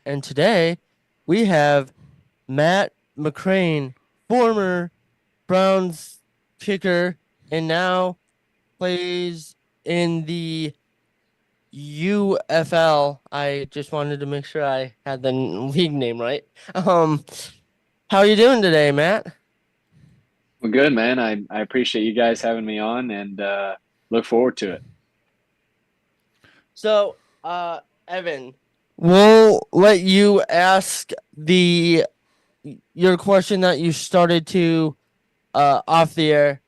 and today we have Matt McCrane, former Browns kicker, and now plays in the UFL. I just wanted to make sure I had the league name right. Um, how are you doing today, Matt? Well, good, man. I appreciate you guys having me on and look forward to it. So, Evan, we'll let you ask the your question that you started to off the air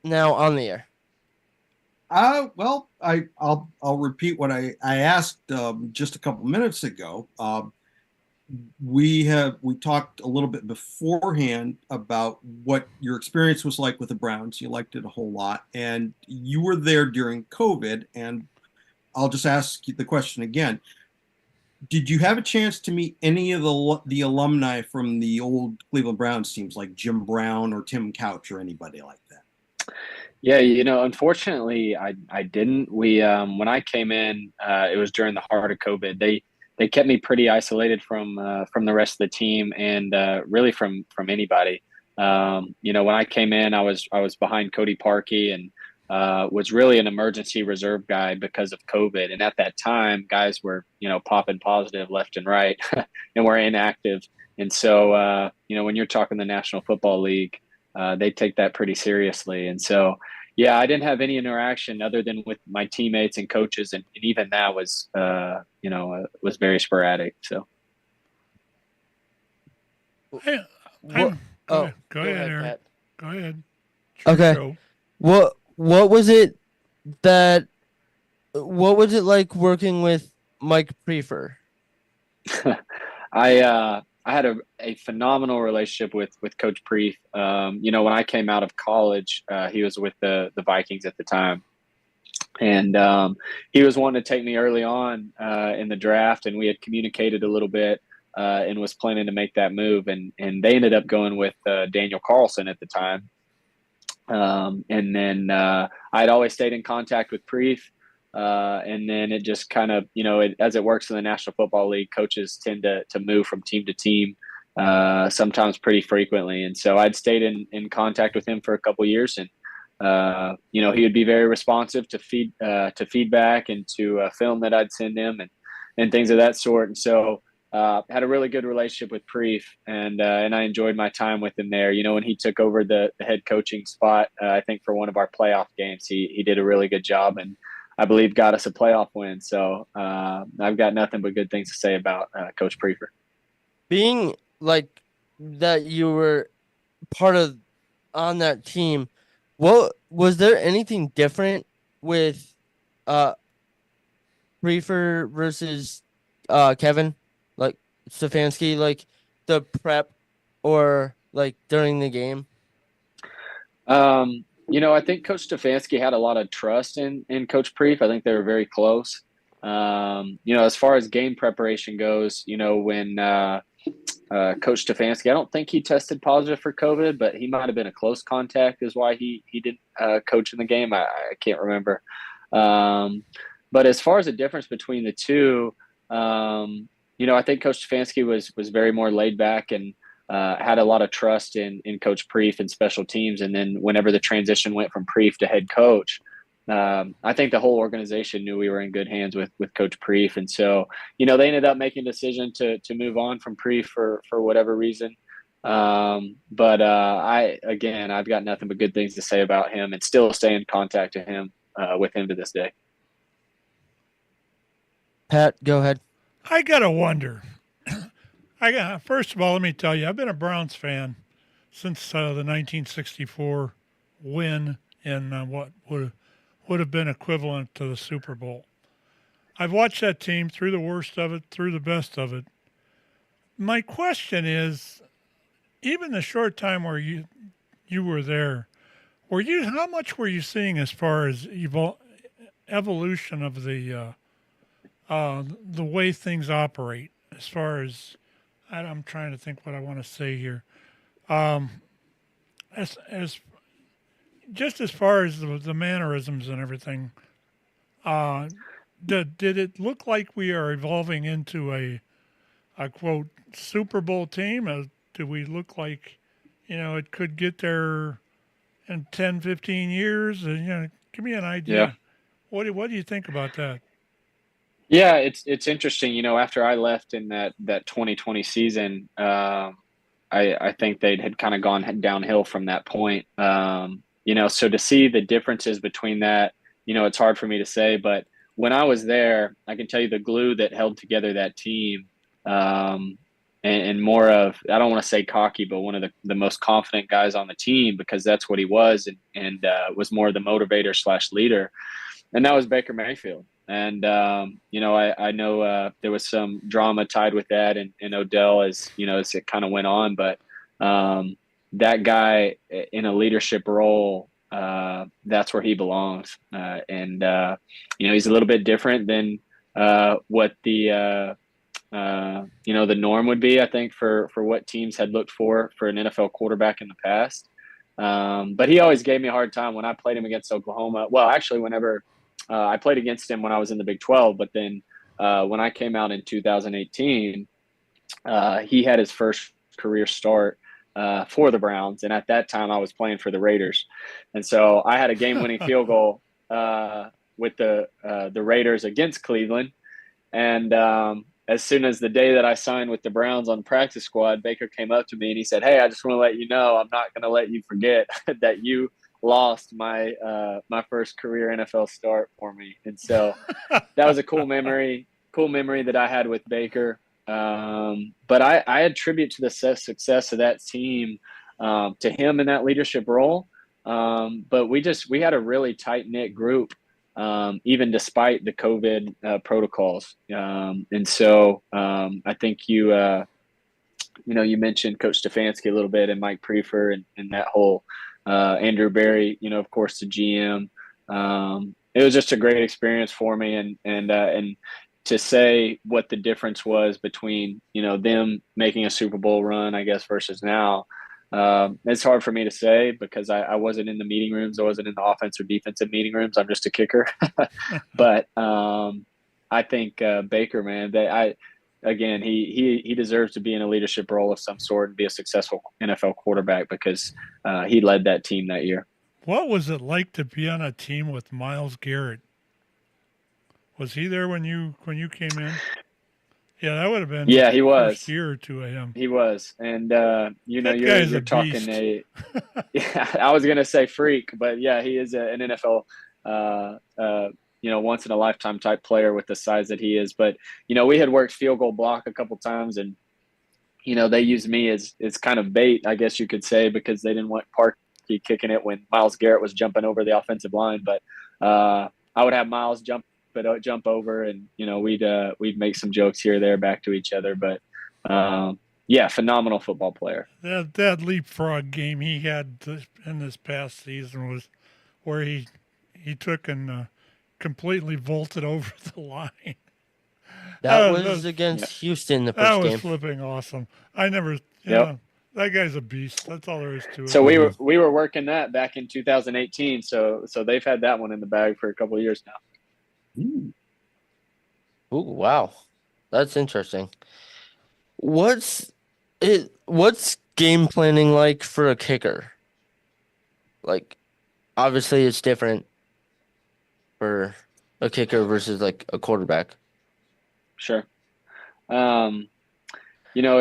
now on the air. I'll repeat what I asked just a couple minutes ago. We talked a little bit beforehand about what your experience was like with the Browns. You liked it a whole lot, and you were there during COVID. And I'll just ask you the question again. Did you have a chance to meet any of the alumni from the old Cleveland Browns teams, like Jim Brown or Tim Couch or anybody like that? Yeah, unfortunately, I didn't. We when I came in, it was during the heart of COVID. They kept me pretty isolated from the rest of the team and really from anybody. When I came in, I was behind Cody Parkey and was really an emergency reserve guy because of COVID. And at that time, guys were popping positive left and right, and were inactive. And so when you're talking the National Football League, they take that pretty seriously. And so yeah, I didn't have any interaction other than with my teammates and coaches, and even that was very sporadic. So I, What? I'm Oh, go go ahead, ahead, Eric. Pat. Go ahead. It's your Okay. show. What was it that what was it like working with Mike Prefer? I had a phenomenal relationship with Coach Preef. When I came out of college, he was with the Vikings at the time, and he was wanting to take me early on in the draft, and we had communicated a little bit and was planning to make that move, and they ended up going with Daniel Carlson at the time. And then I'd always stayed in contact with Preef. And then it just kind of, as it works in the National Football League, coaches tend to move from team to team, sometimes pretty frequently. And so I'd stayed in contact with him for a couple years, and he would be very responsive to feedback and to film that I'd send him and things of that sort. And so had a really good relationship with Preef, and I enjoyed my time with him there. When he took over the head coaching spot, I think for one of our playoff games, he did a really good job, and I believe got us a playoff win. So I've got nothing but good things to say about Coach Prefer. Being like that you were part of on that team, what was there anything different with uh Prefer versus Kevin? Like Stefanski, like the prep or like during the game? I think Coach Stefanski had a lot of trust in Coach Preef. I think they were very close. As far as game preparation goes, when Coach Stefanski, I don't think he tested positive for COVID, but he might have been a close contact, is why he didn't coach in the game. I can't remember. But as far as the difference between the two, I think Coach Stefanski was very more laid back and had a lot of trust in Coach Preef and special teams. And then whenever the transition went from Preef to head coach, I think the whole organization knew we were in good hands with Coach Preef. And so, they ended up making a decision to move on from Preef for whatever reason. But I've got nothing but good things to say about him, and still stay in contact with him to this day. Pat, go ahead. I gotta wonder. First of all, let me tell you, I've been a Browns fan since the 1964 win in what would have been equivalent to the Super Bowl. I've watched that team through the worst of it, through the best of it. My question is, even the short time where you were there, how much were you seeing as far as evolution of the way things operate? As far as I'm trying to think what I want to say here. Um, as just as far as the mannerisms and everything, uh, did it look like we are evolving into a quote Super Bowl team? Do we look like, it could get there in 10, 15 years? Give me an Yeah. idea. What do you think about that? Yeah, it's interesting. After I left in that 2020 season, I think they had kind of gone downhill from that point. So to see the differences between that, it's hard for me to say. But when I was there, I can tell you the glue that held together that team, um, and more of, I don't want to say cocky, but one of the most confident guys on the team, because that's what he was, and was more the motivator slash leader, and that was Baker Mayfield. And I know there was some drama tied with that, and Odell, as it kind of went on. But that guy in a leadership role, that's where he belongs. And he's a little bit different than what the norm would be, I think, for what teams had looked for an NFL quarterback in the past. But he always gave me a hard time when I played him against Oklahoma. Well, actually, whenever I played against him when I was in the Big 12, but then when I came out in 2018, he had his first career start for the Browns, and at that time I was playing for the Raiders, and so I had a game-winning field goal with the Raiders against Cleveland, and as soon as the day that I signed with the Browns on the practice squad, Baker came up to me and he said, "Hey, I just want to let you know I'm not going to let you forget that you lost my first career NFL start for me." And so that was a cool memory that I had with Baker. But I attribute to the success of that team to him in that leadership role. But we had a really tight knit group, even despite the COVID protocols. And so I think you mentioned Coach Stefanski a little bit, and Mike Prefer, and that whole Andrew Berry, of course, the GM. It was just a great experience for me, and to say what the difference was between them making a Super Bowl run, I guess, versus now. It's hard for me to say because I wasn't in the meeting rooms. I wasn't in the offense or defensive meeting rooms. I'm just a kicker. But I think Baker, man, he deserves to be in a leadership role of some sort and be a successful NFL quarterback because he led that team that year. What was it like to be on a team with Myles Garrett? Was he there when you came in? Yeah, that would have been he was. First year or two of him. He was, and Guy's you're a talking beast. yeah, I was gonna say freak, but yeah, he is an NFL once in a lifetime type player with the size that he is. But we had worked field goal block a couple times, and they used me as kind of bait, I guess you could say, because they didn't want Parkey kicking it when Myles Garrett was jumping over the offensive line. But I would have Myles jump over, and we'd make some jokes here or there back to each other. But yeah, phenomenal football player. That leapfrog game he had in this past season was where he took and completely vaulted over the line. That was against Houston the first That was game. flipping awesome. I never, Yep. That guy's a beast. That's all there is to it. So we were working that back in 2018. So they've had that one in the bag for a couple of years now. Ooh. Ooh, wow. That's interesting. What's game planning like for a kicker? Like, obviously it's different for a kicker versus like a quarterback. Sure.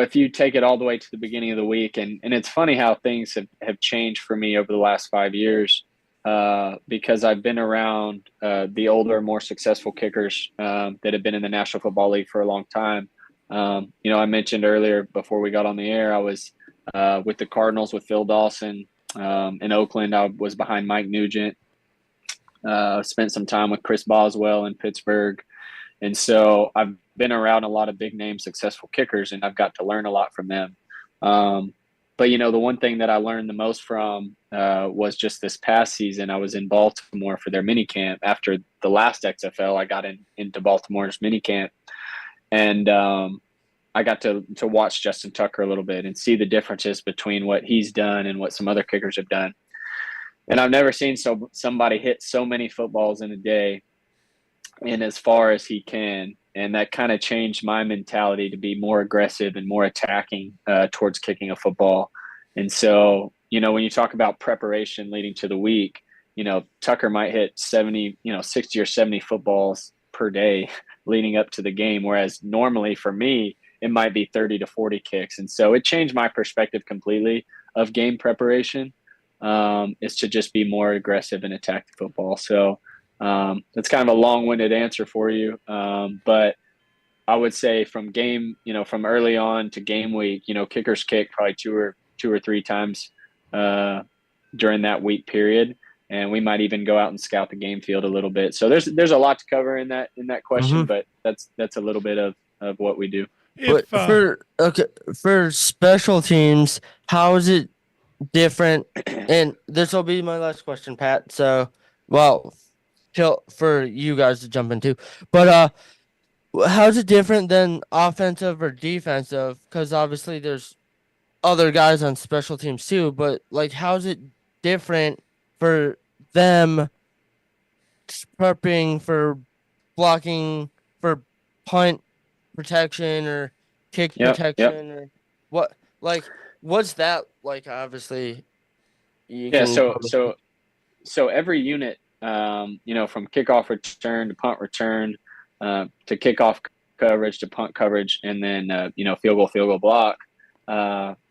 If you take it all the way to the beginning of the week, and it's funny how things have changed for me over the last 5 years, because I've been around the older, more successful kickers that have been in the National Football League for a long time. I mentioned earlier before we got on the air, I was with the Cardinals with Phil Dawson. In Oakland, I was behind Mike Nugent. Spent some time with Chris Boswell in Pittsburgh. And so I've been around a lot of big name successful kickers, and I've got to learn a lot from them. But the one thing that I learned the most from was just this past season. I was in Baltimore for their mini camp. After the last XFL, I got into Baltimore's mini camp, and I got to watch Justin Tucker a little bit and see the differences between what he's done and what some other kickers have done. And I've never seen somebody hit so many footballs in a day and as far as he can, and that kind of changed my mentality to be more aggressive and more attacking towards kicking a football. And so, when you talk about preparation leading to the week, Tucker might hit 70, 60 or 70 footballs per day leading up to the game, whereas normally for me, it might be 30 to 40 kicks. And so it changed my perspective completely of game preparation, is to just be more aggressive and attack the football. So that's kind of a long-winded answer for you. But I would say from from early on to game week, kickers kick probably two or three times during that week period. And we might even go out and scout the game field a little bit. So there's a lot to cover in that question, but that's a little bit of what we do. But for special teams, how is it different? And this will be my last question, Pat. So, well, for you guys to jump into, but how's it different than offensive or defensive? Because obviously there's other guys on special teams too. But like, how's it different for them prepping for blocking for punt protection or kick protection or what? Like, what's that like? Obviously, so every unit, from kickoff return to punt return, to kickoff coverage to punt coverage, and then field goal block.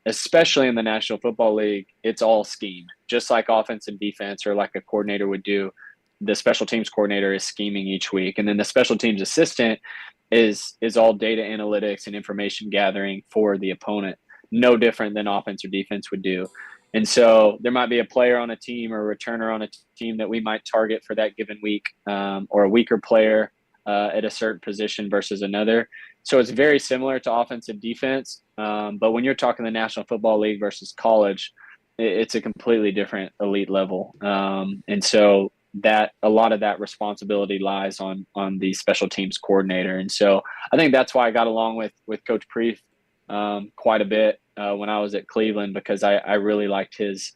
Especially in the National Football League, it's all scheme, just like offense and defense, or like a coordinator would do. The special teams coordinator is scheming each week, and then the special teams assistant is all data analytics and information gathering for the opponent, no different than offense or defense would do. And so there might be a player on a team or a returner on a team that we might target for that given week, or a weaker player at a certain position versus another. So it's very similar to offensive defense. But when you're talking the National Football League versus college, it's a completely different elite level. And so that a lot of that responsibility lies on the special teams coordinator. And so I think that's why I got along with Coach Preef quite a bit when I was at Cleveland, because I really liked his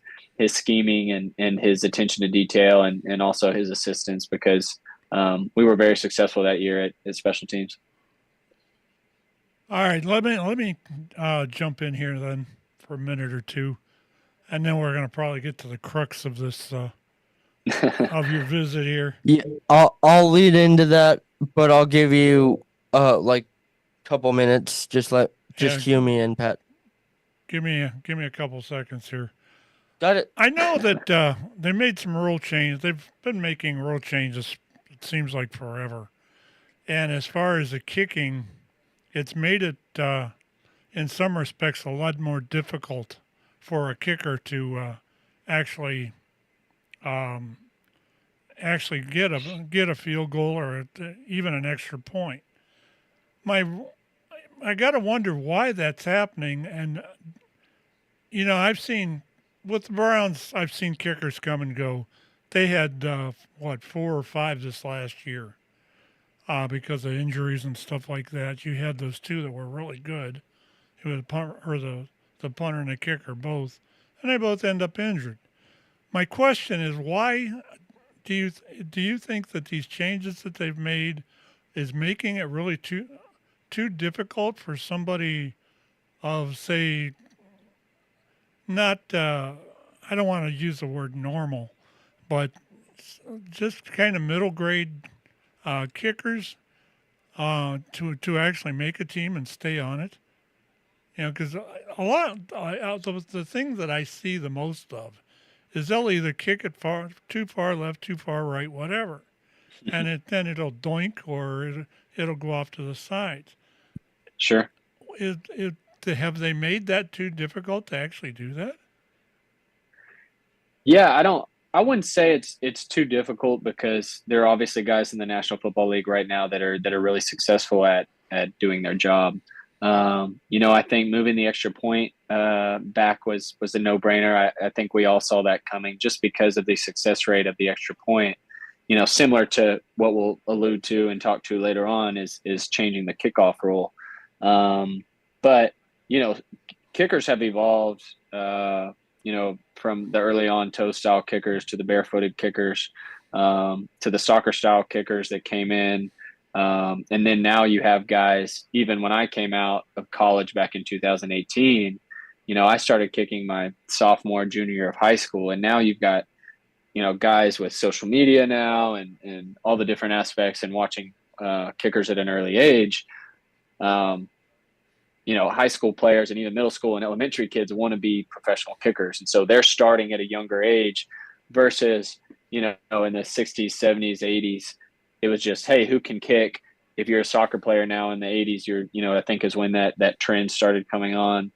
scheming and his attention to detail, and also his assistance, because we were very successful that year at special teams. All right, let me jump in here then for a minute or two, and then we're going to probably get to the crux of this of your visit here. Yeah, I'll lead into that, but I'll give you like a couple minutes. Just cue me in, Pat. Give me a couple seconds here. Got it. I know that they made some rule changes. They've been making rule changes, it seems like forever. And as far as the kicking, it's made it, in some respects, a lot more difficult for a kicker to actually get a field goal or even an extra point. I got to wonder why that's happening. And, I've seen, with the Browns, I've seen kickers come and go. They had, 4 or 5 this last year because of injuries and stuff like that. You had those 2 that were really good. It was the punter and the kicker both, and they both end up injured. My question is, why do you think that these changes that they've made is making it really too difficult for somebody of, say, not, I don't want to use the word normal, but just kind of middle grade kickers to actually make a team and stay on it? Because a lot of the thing that I see the most of is they'll either kick it too far left, too far right, whatever, and then it'll doink or it'll go off to the side. Sure. Have they made that too difficult to actually do that? Yeah, I wouldn't say it's too difficult, because there are obviously guys in the National Football League right now that are really successful at doing their job. I think moving the extra point back was a no-brainer. I think we all saw that coming, just because of the success rate of the extra point. Similar to what we'll allude to and talk to later on is changing the kickoff rule. But kickers have evolved. From the early on toe style kickers to the barefooted kickers, to the soccer style kickers that came in. And then now you have guys, even when I came out of college back in 2018, I started kicking my sophomore, junior year of high school. And now you've got, guys with social media now and all the different aspects and watching kickers at an early age. High school players and even middle school and elementary kids want to be professional kickers. And so they're starting at a younger age versus, in the 60s, 70s, 80s, it was just, hey, who can kick? If you're a soccer player now in the 80s, I think is when that trend started coming on.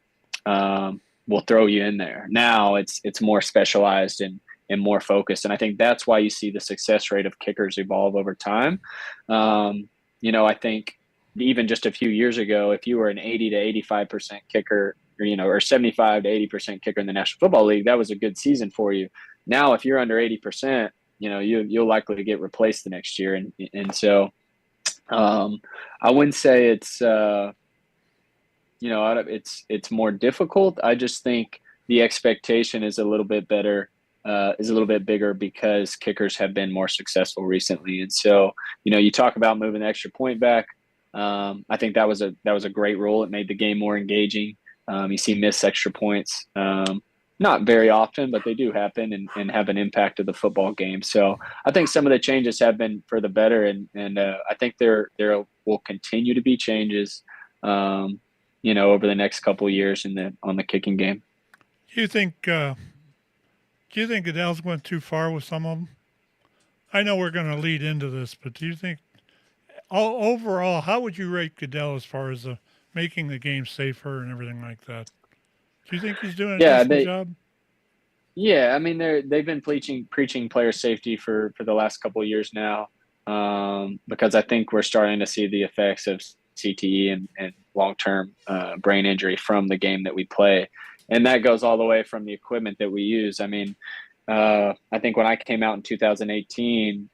We'll throw you in there. Now it's more specialized and more focused. And I think that's why you see the success rate of kickers evolve over time. I think even just a few years ago, if you were an 80 to 85% kicker, or 75 to 80% kicker in the National Football League, that was a good season for you. Now, if you're under 80%, you'll likely get replaced the next year. And so I wouldn't say it's more difficult. I just think the expectation is a little bit better, is a little bit bigger because kickers have been more successful recently. And so, you talk about moving the extra point back. I think that was a great rule. It made the game more engaging. You see missed extra points, not very often, but they do happen and have an impact of the football game. So I think some of the changes have been for the better, and I think there will continue to be changes, over the next couple of years on the kicking game. Do you think Goodell's went too far with some of them? I know we're going to lead into this, but do you think overall, how would you rate Goodell as far as making the game safer and everything like that? Do you think he's doing a decent job? Yeah, I mean they've been preaching player safety for the last couple of years now, because I think we're starting to see the effects of CTE and long-term brain injury from the game that we play, and that goes all the way from the equipment that we use. I mean, I think when I came out in 2018.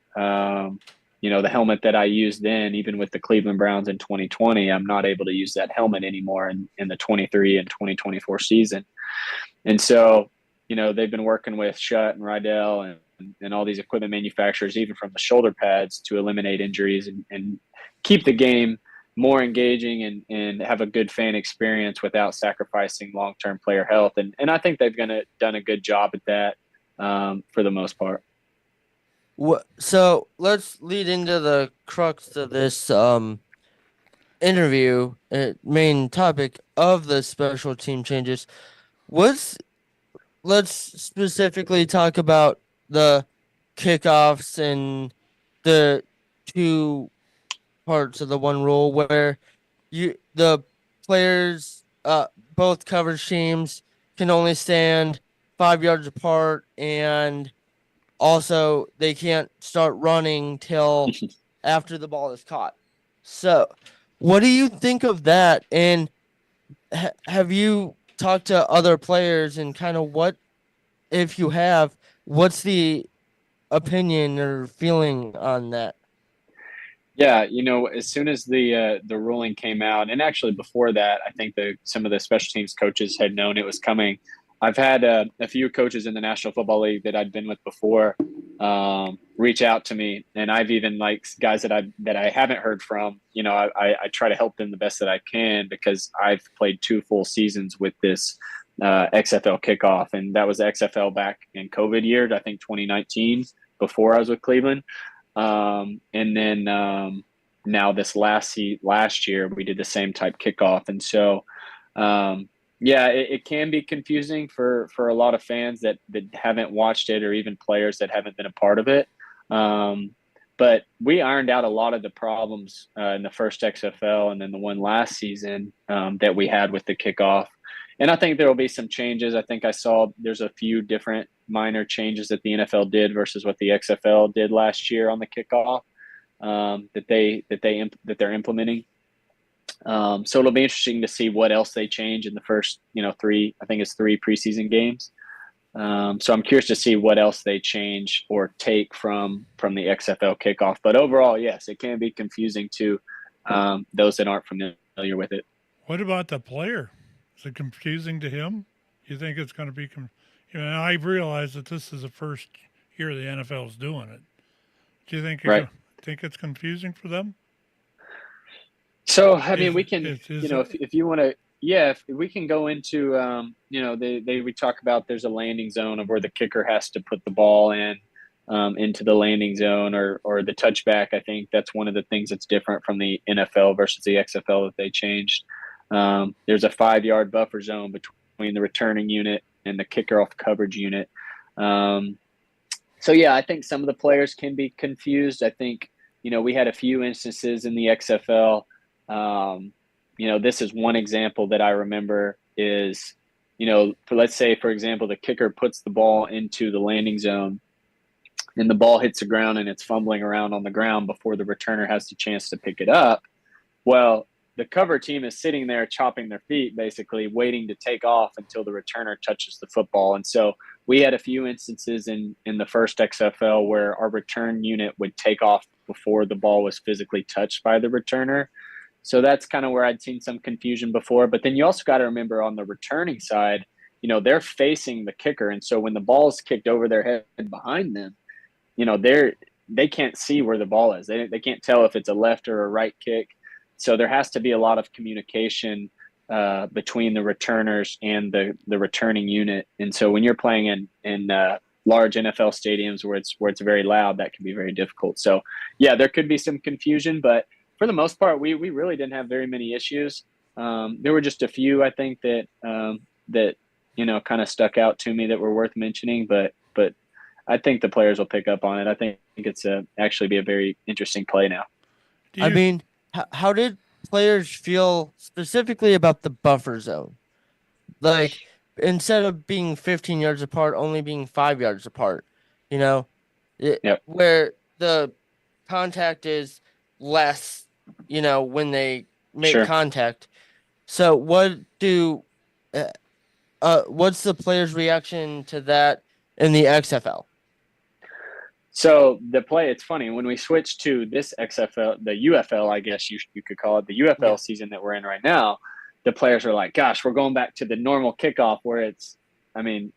The helmet that I used then, even with the Cleveland Browns in 2020, I'm not able to use that helmet anymore in the 23 and 2024 season. And so, they've been working with Schutt and Rydell and all these equipment manufacturers, even from the shoulder pads, to eliminate injuries and keep the game more engaging and have a good fan experience without sacrificing long-term player health. And I think they've done a good job at that for the most part. So let's lead into the crux of this interview, main topic of the special team changes. Let's specifically talk about the kickoffs and the two parts of the one rule where the players, both coverage teams, can only stand 5 yards apart, and also they can't start running till after the ball is caught. So, what do you think of that? And have you talked to other players and kind of what, if you have, what's the opinion or feeling on that? Yeah, as soon as the ruling came out, and actually before that, I think some of the special teams coaches had known it was coming. I've had a few coaches in the National Football League that I'd been with before reach out to me, and I've even guys that I haven't heard from. I try to help them the best that I can because I've played 2 full seasons with this XFL kickoff, and that was XFL back in COVID year, I think 2019, before I was with Cleveland. And then now this last year we did the same type kickoff, and so it can be confusing for a lot of fans that haven't watched it, or even players that haven't been a part of it. But we ironed out a lot of the problems in the first XFL and then the one last season that we had with the kickoff. And I think there will be some changes. I think I saw there's a few different minor changes that the NFL did versus what the XFL did last year on the kickoff that they're implementing. So it'll be interesting to see what else they change in the first, 3 preseason games. So I'm curious to see what else they change or take from the XFL kickoff. But overall, yes, it can be confusing to those that aren't familiar with it. What about the player? Is it confusing to him? You think it's going to be I realize that this is the first year the NFL is doing it. Do you think right. think it's confusing for them? So, I mean, we can, Is if you want to, yeah, if we can go into, we talk about there's a landing zone of where the kicker has to put the ball in into the landing zone or the touchback. I think that's one of the things that's different from the NFL versus the XFL that they changed. There's a 5 yard buffer zone between the returning unit and the kicker off coverage unit. So, yeah, I think some of the players can be confused. I think, we had a few instances in the XFL. This is one example that I remember is, let's say, for example, the kicker puts the ball into the landing zone and the ball hits the ground and it's fumbling around on the ground before the returner has the chance to pick it up. Well, the cover team is sitting there chopping their feet, basically waiting to take off until the returner touches the football. And so we had a few instances in the first XFL where our return unit would take off before the ball was physically touched by the returner. So that's kind of where I'd seen some confusion before. But then you also got to remember on the returning side, they're facing the kicker. And so when the ball is kicked over their head behind them, they can't see where the ball is. They can't tell if it's a left or a right kick. So there has to be a lot of communication between the returners and the returning unit. And so when you're playing in large NFL stadiums where it's very loud, that can be very difficult. So yeah, there could be some confusion, but for the most part, we really didn't have very many issues. There were just a few, I think, that kind of stuck out to me that were worth mentioning, but I think the players will pick up on it. I think it's actually be a very interesting play now. I mean, how did players feel specifically about the buffer zone? Like, instead of being 15 yards apart, only being 5 yards apart, Yep. where the contact is less, when they make Sure. contact. So what's the player's reaction to that in the XFL? So the play, it's funny, when we switched to this XFL, the UFL, I guess you could call it, the UFL season that we're in right now, the players are like, gosh, we're going back to the normal kickoff where it's,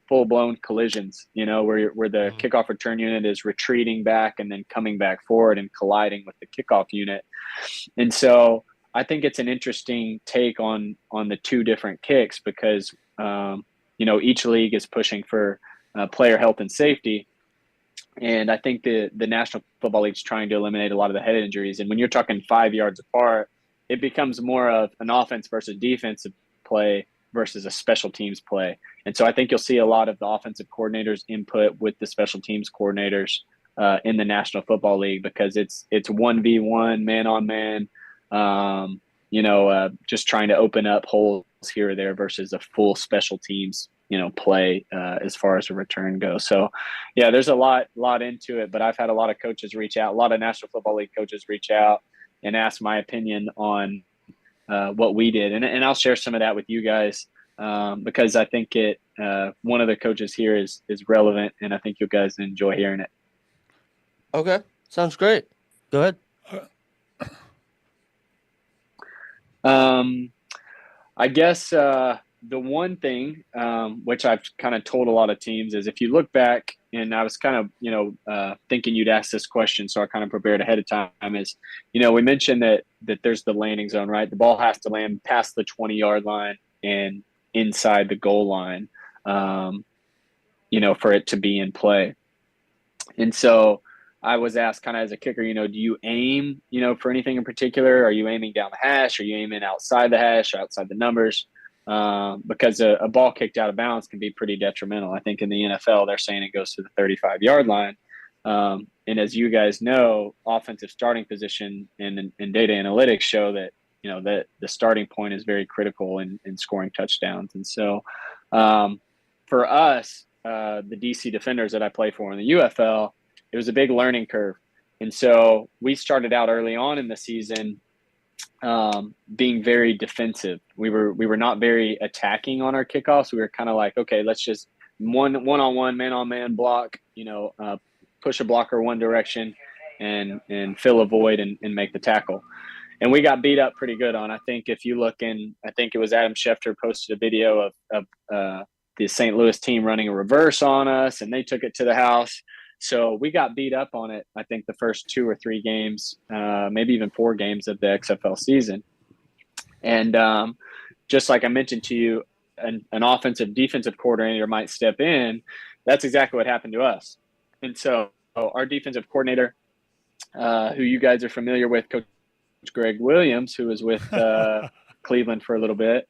full-blown collisions, where the kickoff return unit is retreating back and then coming back forward and colliding with the kickoff unit. And so I think it's an interesting take on the two different kicks because, each league is pushing for player health and safety. And I think the National Football League is trying to eliminate a lot of the head injuries. And when you're talking 5 yards apart, it becomes more of an offense versus defensive play versus a special teams play. And so I think you'll see a lot of the offensive coordinators input with the special teams coordinators in the National Football League because it's 1v1, man on man, just trying to open up holes here or there versus a full special teams play as far as a return goes. So yeah, there's a lot into it, but I've had a lot of coaches reach out, a lot of National Football League coaches reach out and ask my opinion on what we did. And I'll share some of that with you guys because I think one of the coaches here is relevant and I think you guys enjoy hearing it. Okay. Sounds great. Go ahead. I guess the one thing which I've kind of told a lot of teams is if you look back, and I was kind of thinking you'd ask this question, so I kind of prepared ahead of time. Is we mentioned that there's the landing zone, right? The ball has to land past the 20-yard line and inside the goal line, for it to be in play. And so I was asked kind of as a kicker, do you aim, for anything in particular? Are you aiming down the hash? Are you aiming outside the hash or outside the numbers? Because a ball kicked out of bounds can be pretty detrimental. I think in the NFL, they're saying it goes to the 35-yard line. And as you guys know, offensive starting position and data analytics show that, that the starting point is very critical in scoring touchdowns. And so for us, the DC Defenders that I play for in the UFL, it was a big learning curve. And so we started out early on in the season being very defensive. We were not very attacking on our kickoffs. We were kind of like, okay, let's just one-on-one, man-on-man block, push a blocker one direction and fill a void and make the tackle. And we got beat up pretty good on. I think if you look in, I think it was Adam Schefter posted a video of the St. Louis team running a reverse on us, and they took it to the house. So we got beat up on it, I think, the first 2 or 3 games, maybe even 4 games of the XFL season. And just like I mentioned to you, an offensive defensive coordinator might step in. That's exactly what happened to us. And so our defensive coordinator, who you guys are familiar with, Coach Greg Williams, who was with Cleveland for a little bit,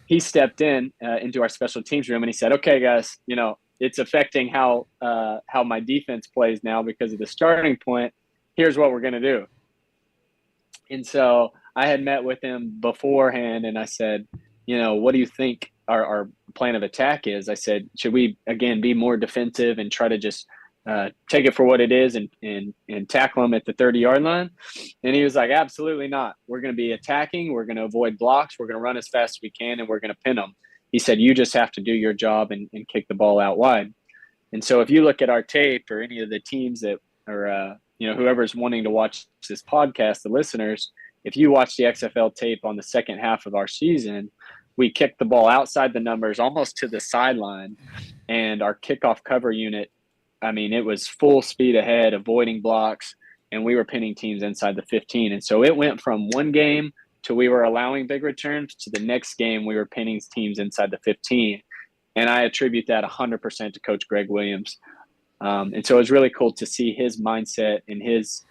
he stepped in into our special teams room and he said, "Okay, guys, it's affecting how my defense plays now because of the starting point. Here's what we're going to do." And so I had met with him beforehand and I said, "What do you think our plan of attack is?" I said, "Should we, again, be more defensive and try to just take it for what it is and tackle them at the 30-yard line?" And he was like, "Absolutely not. We're going to be attacking. We're going to avoid blocks. We're going to run as fast as we can, and we're going to pin them." He said, "You just have to do your job and kick the ball out wide." And so if you look at our tape or any of the teams that are, whoever's wanting to watch this podcast, the listeners, if you watch the XFL tape on the second half of our season, we kicked the ball outside the numbers almost to the sideline, and our kickoff cover unit, it was full speed ahead, avoiding blocks, and we were pinning teams inside the 15. And so it went from one game to we were allowing big returns to the next game we were pinning teams inside the 15. And I attribute that 100% to Coach Greg Williams. And so it was really cool to see his mindset and his,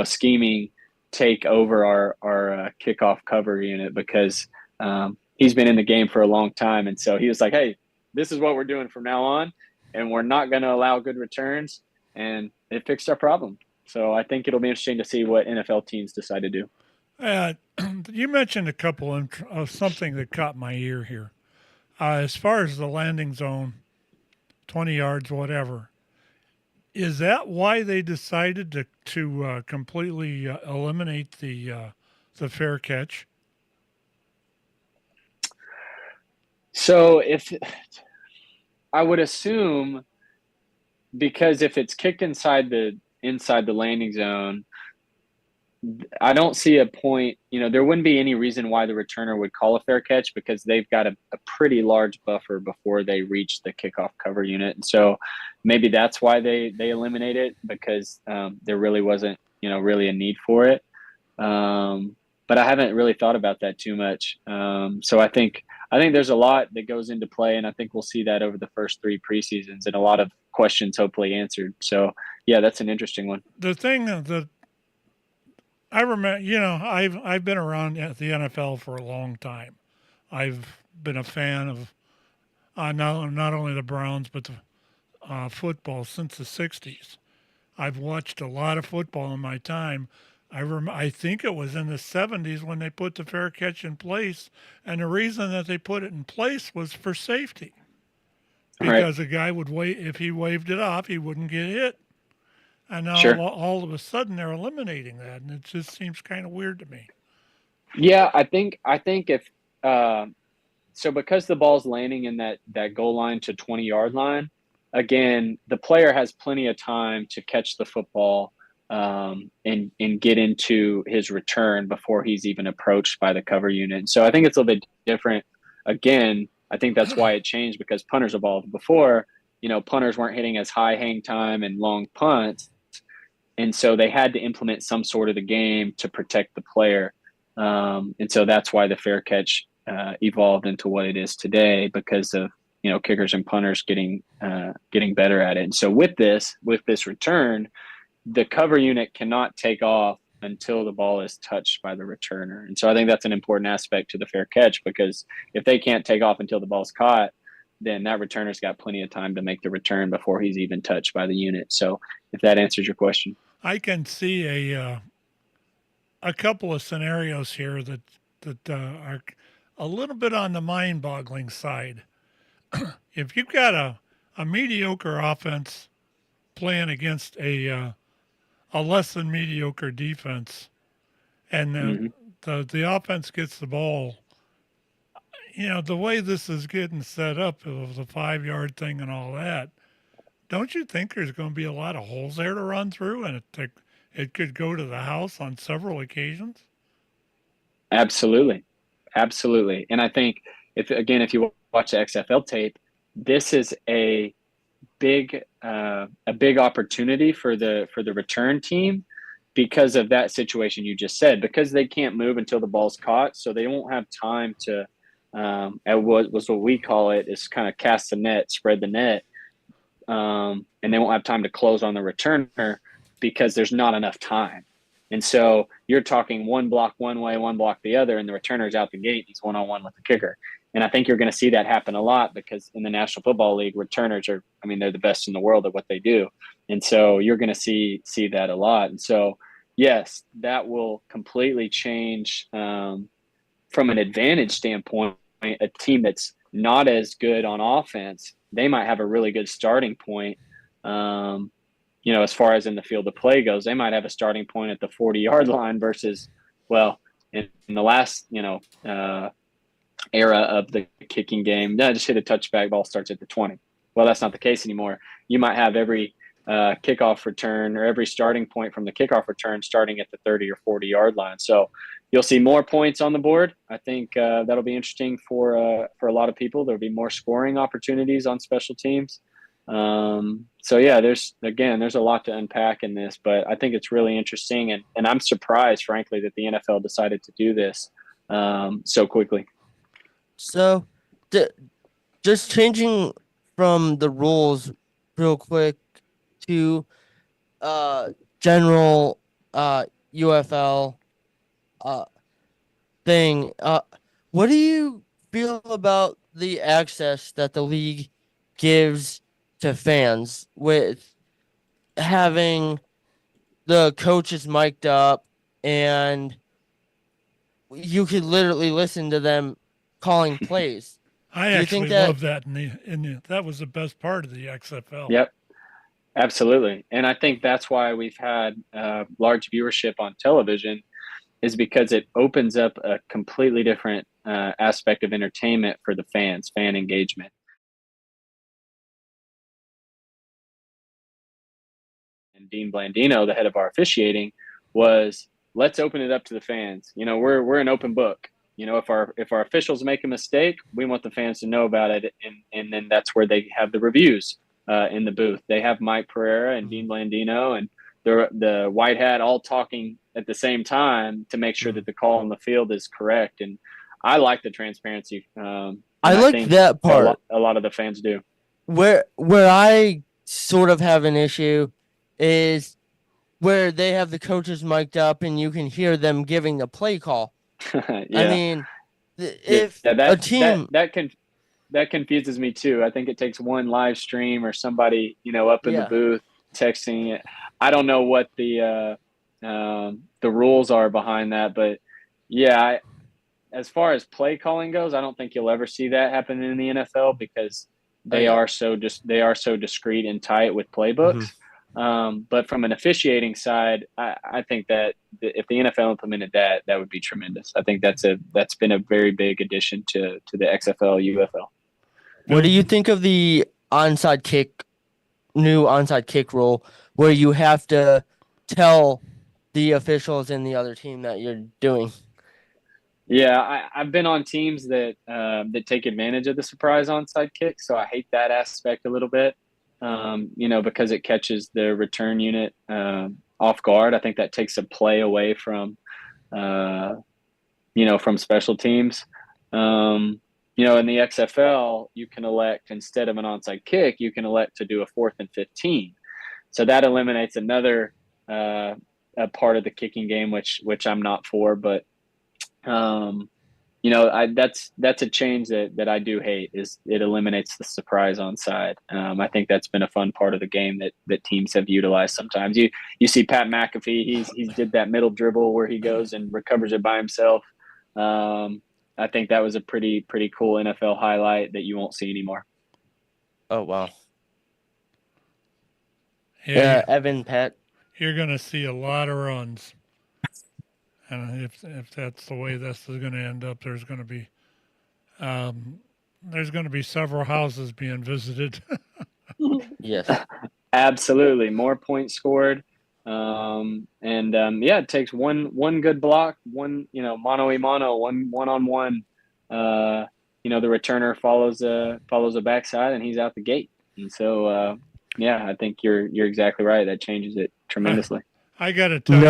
scheming take over our kickoff cover unit because he's been in the game for a long time. And so he was like, "Hey, this is what we're doing from now on, and we're not going to allow good returns." And it fixed our problem. So I think it'll be interesting to see what NFL teams decide to do. You mentioned a couple of something that caught my ear here. As far as the landing zone, 20 yards, whatever, is that why they decided to completely eliminate the fair catch? So if I would assume, because if it's kicked inside the landing zone, I don't see a point, there wouldn't be any reason why the returner would call a fair catch because they've got a pretty large buffer before they reach the kickoff cover unit. And so maybe that's why they eliminate it because there really wasn't, really a need for it. But I haven't really thought about that too much. So I think there's a lot that goes into play, and I think we'll see that over the first 3 preseasons and a lot of questions hopefully answered. So yeah, that's an interesting one. The thing that I remember, I've been around the NFL for a long time. I've been a fan of not only the Browns but the football since the '60s. I've watched a lot of football in my time. I think it was in the '70s when they put the fair catch in place, and the reason that they put it in place was for safety, because a guy would wait if he waved it off, he wouldn't get hit. And now all of a sudden they're eliminating that, and it just seems kind of weird to me. Yeah, I think if so, because the ball's landing in that goal line to 20-yard line, again, the player has plenty of time to catch the football and get into his return before he's even approached by the cover unit. So I think it's a little bit different. Again, I think that's why it changed, because punters evolved. Before, punters weren't hitting as high hang time and long punts. And so they had to implement some sort of the game to protect the player. And so that's why the fair catch evolved into what it is today, because of, kickers and punters getting better at it. And so with this return, the cover unit cannot take off until the ball is touched by the returner. And so I think that's an important aspect to the fair catch, because if they can't take off until the ball's caught, then that returner's got plenty of time to make the return before he's even touched by the unit. So if that answers your question. I can see a couple of scenarios here that are a little bit on the mind-boggling side. If you've got a mediocre offense playing against a less than mediocre defense, and the offense gets the ball, the way this is getting set up of the 5-yard thing and all that, don't you think there's going to be a lot of holes there to run through, and it could go to the house on several occasions? Absolutely. And I think if you watch the XFL tape, this is a big opportunity for the return team because of that situation you just said, because they can't move until the ball's caught, so they won't have time to at what we call it is kind of cast the net, spread the net, and they won't have time to close on the returner because there's not enough time. And so you're talking one block one way, one block the other, and the returner's out the gate. He's one-on-one with the kicker. And I think you're going to see that happen a lot because in the National Football League, returners are, I mean, they're the best in the world at what they do. And so you're going to see that a lot. And so, yes, that will completely change from an advantage standpoint. A team that's not as good on offense, they might have a really good starting point. As far as in the field of play goes, they might have a starting point at the 40-yard line versus, well, in the last, era of the kicking game, just hit a touchback, ball starts at the 20. Well, that's not the case anymore. You might have every kickoff return or every starting point from the kickoff return starting at the 30 or 40-yard line. So you'll see more points on the board. I think that'll be interesting for a lot of people. There'll be more scoring opportunities on special teams. So yeah, there's a lot to unpack in this, but I think it's really interesting, and I'm surprised, frankly, that the NFL decided to do this so quickly. So, just changing from the rules real quick to general UFL thing. What do you feel about the access that the league gives to fans with having the coaches mic'd up and you could literally listen to them calling plays? I Do you actually think that love that. That was the best part of the XFL. Yep, absolutely. And I think that's why we've had large viewership on television, is because it opens up a completely different aspect of entertainment for the fans, fan engagement. And Dean Blandino, the head of our officiating, was, let's open it up to the fans. We're an open book. If our officials make a mistake, we want the fans to know about it, and then that's where they have the reviews in the booth. They have Mike Pereira and Dean Blandino and the white hat all talking at the same time to make sure that the call on the field is correct. And I like the transparency. I like think that part. A lot of the fans do. Where I sort of have an issue is where they have the coaches mic'd up and you can hear them giving the play call. Yeah. I mean, if a team that confuses me too. I think it takes one live stream or somebody, up in the booth texting it. I don't know what the rules are behind that, but yeah, as far as play calling goes, I don't think you'll ever see that happen in the NFL because they are so discreet and tight with playbooks. Mm-hmm. But from an officiating side, I think that if the NFL implemented that would be tremendous. I think that's been a very big addition to the XFL, UFL. What do you think of the new onside kick rule, where you have to tell the officials in the other team that you're doing? Yeah, I've been on teams that take advantage of the surprise onside kick, so I hate that aspect a little bit. Because it catches the return unit off guard. I think that takes a play away from special teams. In the XFL, you can elect, instead of an onside kick, you can elect to do a 4th and 15. So that eliminates another a part of the kicking game, which I'm not for. But that's a change that I do hate, is it eliminates the surprise onside. I think that's been a fun part of the game that teams have utilized sometimes. You see Pat McAfee, he's did that middle dribble where he goes and recovers it by himself. I think that was a pretty cool NFL highlight that you won't see anymore. Oh, wow. Yeah, Evan, Pat. You're going to see a lot of runs. And if that's the way this is going to end up, there's going to be several houses being visited. Yes, absolutely. More points scored, it takes one good block, one mano a mano, one on one. The returner follows a backside and he's out the gate. And so I think you're exactly right. That changes it tremendously. I got to tell you,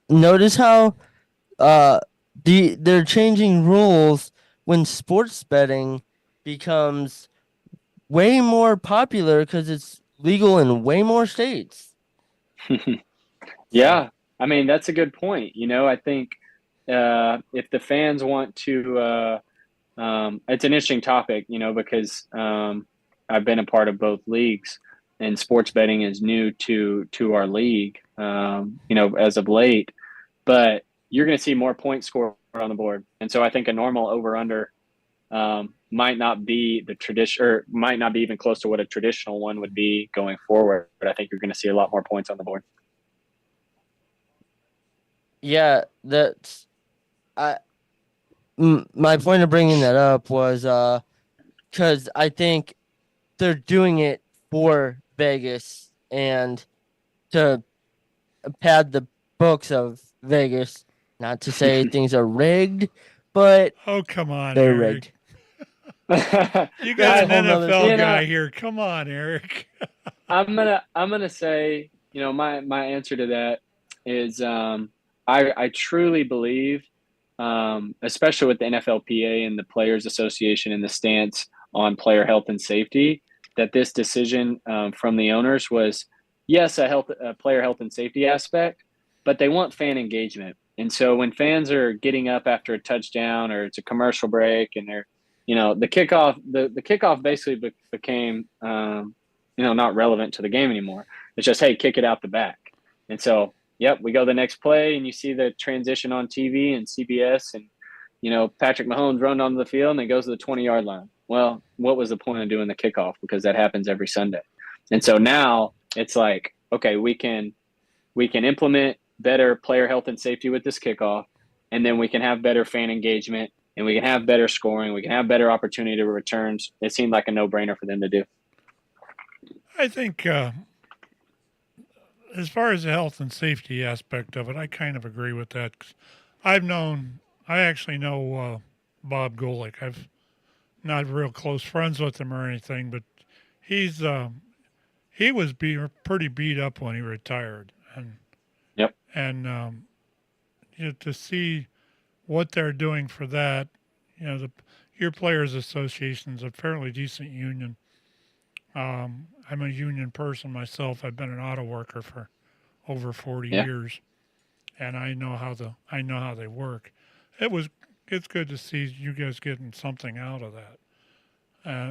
notice how uh they're changing rules when sports betting becomes way more popular because it's legal in way more states. So Yeah, I mean that's a good point. I think if the fans want to, it's an interesting topic. Because I've been a part of both leagues, and sports betting is new to our league. As of late, but you're going to see more points scored on the board, and so I think a normal over under might not be the tradition, or might not be even close to what a traditional one would be going forward. But I think you're going to see a lot more points on the board. yeah, that's I my point of bringing that up was because I think they're doing it for Vegas and to pad the books of Vegas. Not to say things are rigged, but oh, come on, they're Erik. rigged. You got That's a an whole nother NFL thing. guy here. Come on, Erik. I'm gonna say, my answer to that is, I truly believe, especially with the NFLPA and the Players Association and the stance on player health and safety, that this decision, from the owners was, yes, a player health and safety aspect, but they want fan engagement. And so when fans are getting up after a touchdown or it's a commercial break and they're, the kickoff basically became, not relevant to the game anymore. It's just, hey, kick it out the back. And so, yep, we go the next play and you see the transition on TV and CBS and, Patrick Mahomes run onto the field and it goes to the 20-yard line. Well, what was the point of doing the kickoff? Because that happens every Sunday. And so now it's like, okay, we can implement better player health and safety with this kickoff, and then we can have better fan engagement and we can have better scoring. We can have better opportunity to returns. It seemed like a no-brainer for them to do. I think as far as the health and safety aspect of it, I kind of agree with that. 'Cause I actually know Bob Golick. I've not real close friends with him or anything, but he's he was pretty beat up when he retired, Yep. and to see what they're doing for that, your players' association is a fairly decent union. I'm a union person myself. I've been an auto worker for over 40 Yeah. years, and I know how they work. It's good to see you guys getting something out of that.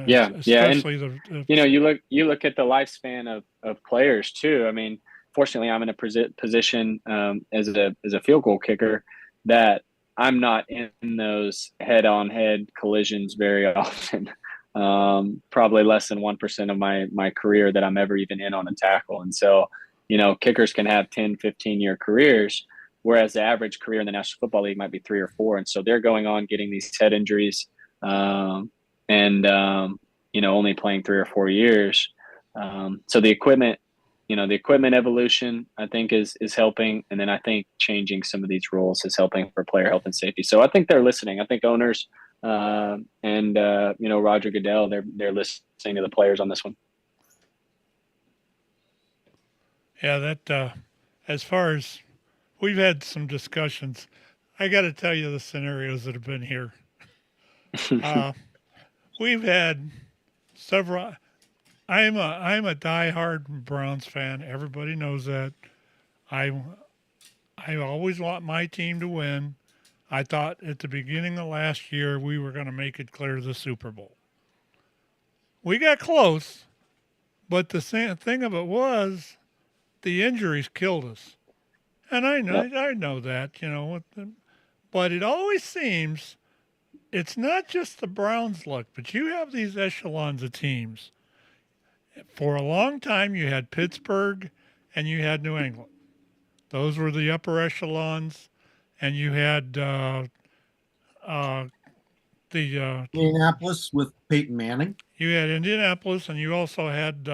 Yeah. And Especially the you look at the lifespan of players too. I mean, fortunately, I'm in a position, as a field goal kicker, that I'm not in those head-on-head collisions very often. Probably less than 1% of my career that I'm ever even in on a tackle. And so, kickers can have 10, 15-year careers, whereas the average career in the National Football League might be 3 or 4. And so they're going on getting these head injuries, and only playing 3 or 4 years. So the equipment evolution, I think, is helping, and then I think changing some of these rules is helping for player health and safety. So I think they're listening. I think owners, and Roger Goodell, they're listening to the players on this one. Yeah, that as far as we've had some discussions, I got to tell you the scenarios that have been here. We've had several. I'm a diehard Browns fan. Everybody knows that. I I always want my team to win. I thought at the beginning of last year we were going to make it clear to the Super Bowl. We got close, but the thing of it was the injuries killed us. And Yep. I know that, but it always seems it's not just the Browns' luck, but you have these echelons of teams. For a long time, you had Pittsburgh and you had New England. Those were the upper echelons, and you had uh, the Indianapolis with Peyton Manning. you had Indianapolis, and you also had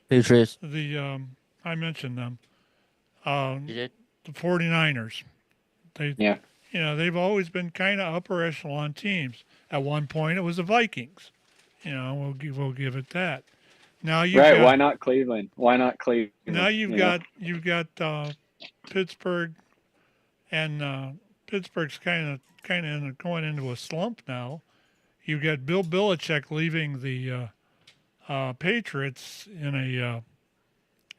Patriots. the I mentioned them, You did? the 49ers. They Yeah. they've always been kind of upper echelon teams. At one point, it was the Vikings. We'll give it that. Now you've Right. got Why not Cleveland? Why not Cleveland? now You know? you've got Pittsburgh, and Pittsburgh's going into a slump now. You've got Bill Belichick leaving the Patriots in a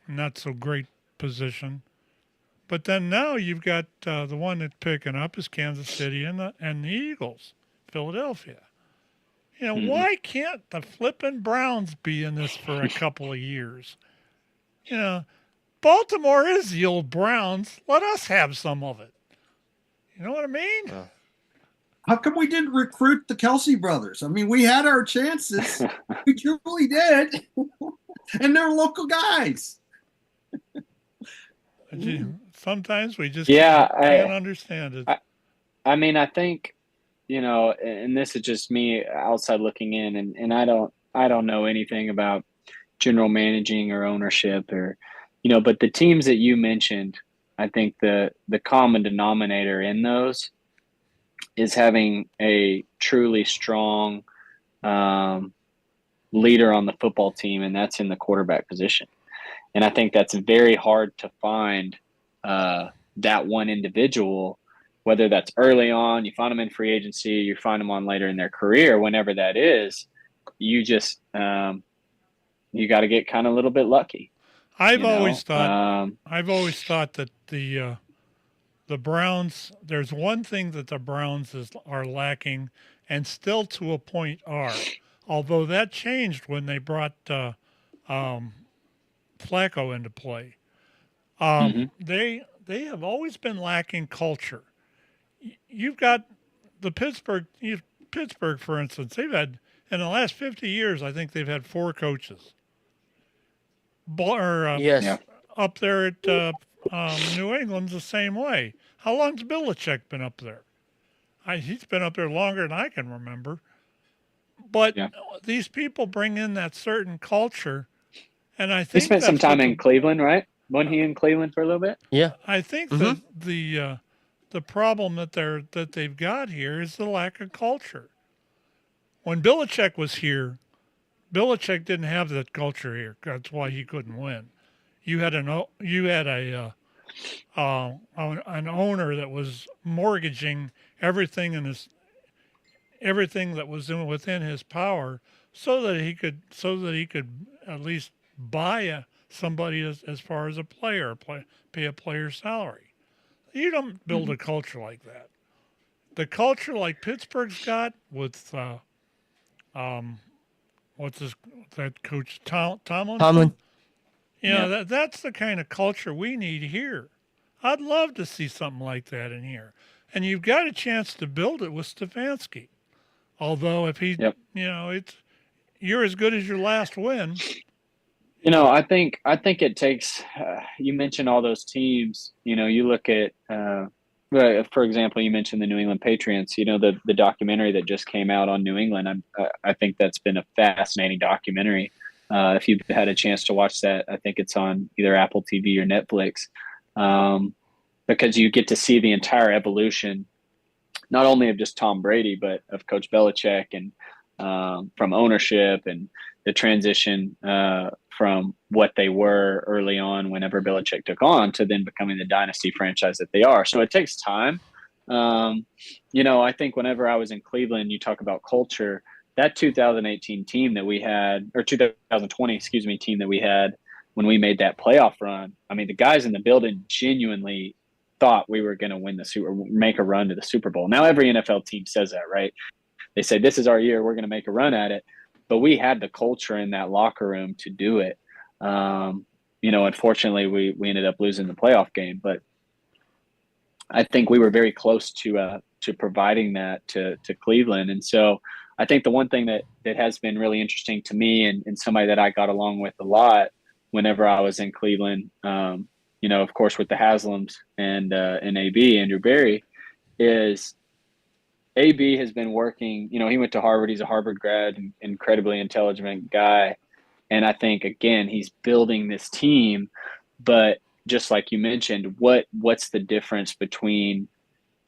not so great position. But then now you've got the one that's picking up is Kansas City and the Eagles, Philadelphia. You know, Mhm. why can't the flippin' Browns be in this for a couple of years? You know, Baltimore is the old Browns. Let us have some of it. You know what I mean? Well, How come we didn't recruit the Kelsey brothers? I mean, we had our chances. We truly did. And they're local guys. Sometimes we just Yeah, can't understand it. I mean, I think, you know, and this is just me outside looking in, and I don't know anything about general managing or ownership or, you know, but the teams that you mentioned, I think the common denominator in those is having a truly strong leader on the football team, and that's in the quarterback position. And I think that's very hard to find that one individual, whether that's early on, you find them in free agency, you find them on later in their career, whenever that is, you just you got to get kind of a little bit lucky. I've always thought that the Browns. There's one thing that the Browns are lacking, and still to a point are. Although that changed when they brought um, Flacco into play. Mm-hmm. They have always been lacking culture. You've got the Pittsburgh, for instance. They've had in the last 50 years. I think they've had 4 coaches. Yeah. yes. Up there at New England's the same way. How long's Belichick been up there? He's been up there longer than I can remember. But Yeah. these people bring in that certain culture, and I He think spent some that's what time in Cleveland, right? Wasn't he in Cleveland for a little bit? Yeah. I think Mm-hmm. that the problem that they've got here is the lack of culture. When Belichick was here, Belichick didn't have that culture here. That's why he couldn't win. You had an owner that was mortgaging everything everything that was within his power so that he could at least buy somebody as far as a player, pay a player's salary. You don't build Mm-hmm. a culture like that. The culture like Pittsburgh's got with um, what's his that coach Tomlinson. Tomlin. You know, Yeah. that's the kind of culture we need here. I'd love to see something like that in here. And you've got a chance to build it with Stefanski. Although if he, Yep. you know, it's you're as good as your last win. You know, I think it takes. You mentioned all those teams. You know, you look at, for example, you mentioned the New England Patriots. You know, the documentary that just came out on New England. I think that's been a fascinating documentary. If you've had a chance to watch that, I think it's on either Apple TV or Netflix, because you get to see the entire evolution, not only of just Tom Brady, but of Coach Belichick and from ownership and the transition from what they were early on whenever Belichick took on to then becoming the dynasty franchise that they are. So it takes time. You know, I think whenever I was in Cleveland, you talk about culture, that 2018 team that we had, or 2020, excuse me, team that we had when we made that playoff run. I mean, the guys in the building genuinely thought we were going to make a run to the Super Bowl. Now every NFL team says that, right? They say, this is our year, we're going to make a run at it. But we had the culture in that locker room to do it. You know, unfortunately, we ended up losing the playoff game. But I think we were very close to providing that to Cleveland. And so I think the one thing that has been really interesting to me and somebody that I got along with a lot whenever I was in Cleveland, you know, of course, with the Haslams and AB, Andrew Berry, is AB has been working, you know, he went to Harvard. He's a Harvard grad, incredibly intelligent guy. And I think, again, he's building this team. But just like you mentioned, what's the difference between,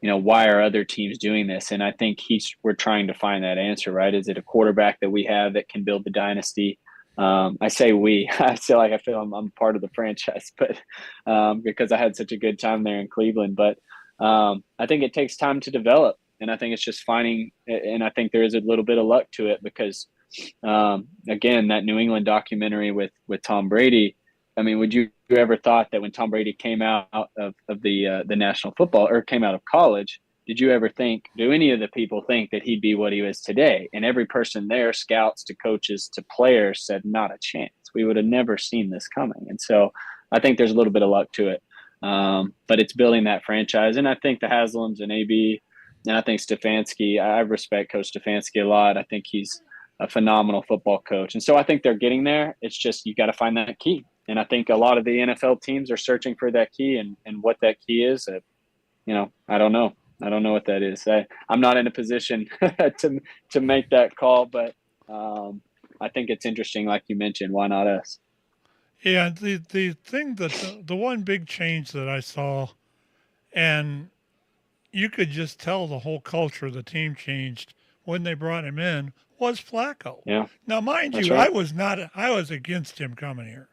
you know, why are other teams doing this? And I think we're trying to find that answer, right? Is it a quarterback that we have that can build the dynasty? I say we. I feel I'm part of the franchise, but because I had such a good time there in Cleveland. But I think it takes time to develop, and I think it's just finding. And I think there is a little bit of luck to it because, again, that New England documentary with Tom Brady. I mean, would you ever thought that when Tom Brady came out of the National Football or came out of college? Did you ever think, do any of the people think that he'd be what he is today? And every person there, scouts to coaches to players, said, not a chance. We would have never seen this coming. And so I think there's a little bit of luck to it. But it's building that franchise. And I think the Haslams and AB, and I think Stefanski, I respect Coach Stefanski a lot. I think he's a phenomenal football coach. And so I think they're getting there. It's just you got to find that key. And I think a lot of the NFL teams are searching for that key and what that key is. I don't know. I don't know what that is. I'm not in a position to make that call, but I think it's interesting, like you mentioned. Why not us? Yeah, the thing that the one big change that I saw, and you could just tell the whole culture of the team changed when they brought him in, was Flacco. Yeah. Now, mind That's you, right. I was against him coming here.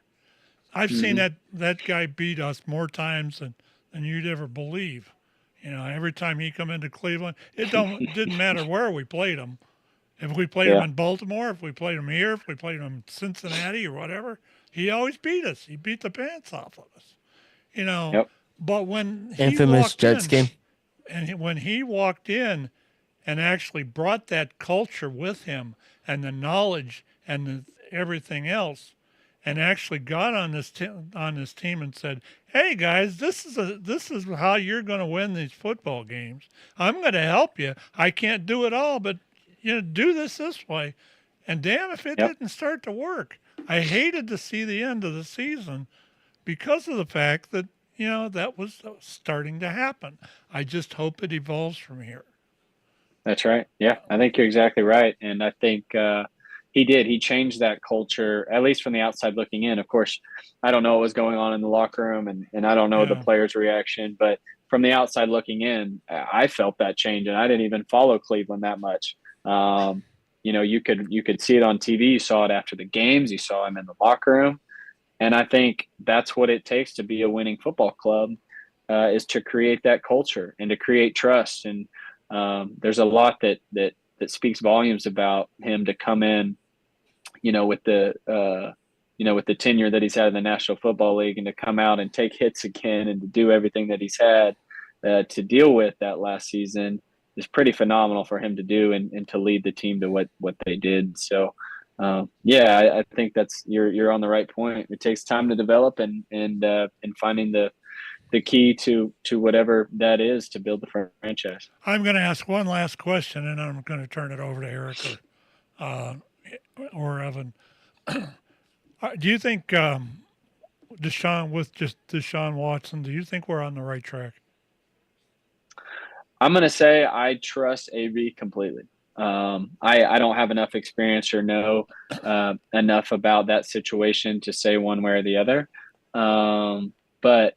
I've seen that guy beat us more times than you'd ever believe. Every time he come into Cleveland, didn't matter where we played him. If we played him in Baltimore, if we played him here, if we played him in Cincinnati or whatever, he always beat us. He beat the pants off of us. Yep. But when he Infamous walked Jets in, game. and when he walked in and actually brought that culture with him and the knowledge and everything else, and actually got on this team and said, "Hey guys, this is how you're going to win these football games. I'm going to help you. I can't do it all, but do this way." And damn if it didn't start to work. I hated to see the end of the season because of the fact that that was starting to happen. I just hope it evolves from here. That's right. Yeah, I think you're exactly right, and I think he did. He changed that culture, at least from the outside looking in. Of course, I don't know what was going on in the locker room, and I don't know the players' reaction, but from the outside looking in, I felt that change, and I didn't even follow Cleveland that much. You could see it on TV. You saw it after the games. You saw him in the locker room, and I think that's what it takes to be a winning football club, is to create that culture and to create trust. And there's a lot that speaks volumes about him to come in, with the tenure that he's had in the National Football League, and to come out and take hits again and to do everything that he's had to deal with that last season is pretty phenomenal for him to do and to lead the team to what they did. So, I think you're on the right point. It takes time to develop and finding the key to whatever that is to build the franchise. I'm going to ask one last question, and I'm going to turn it over to Erik or Evan. Do you think Deshaun Watson? Do you think we're on the right track? I'm going to say I trust AB completely. I don't have enough experience or know enough about that situation to say one way or the other. But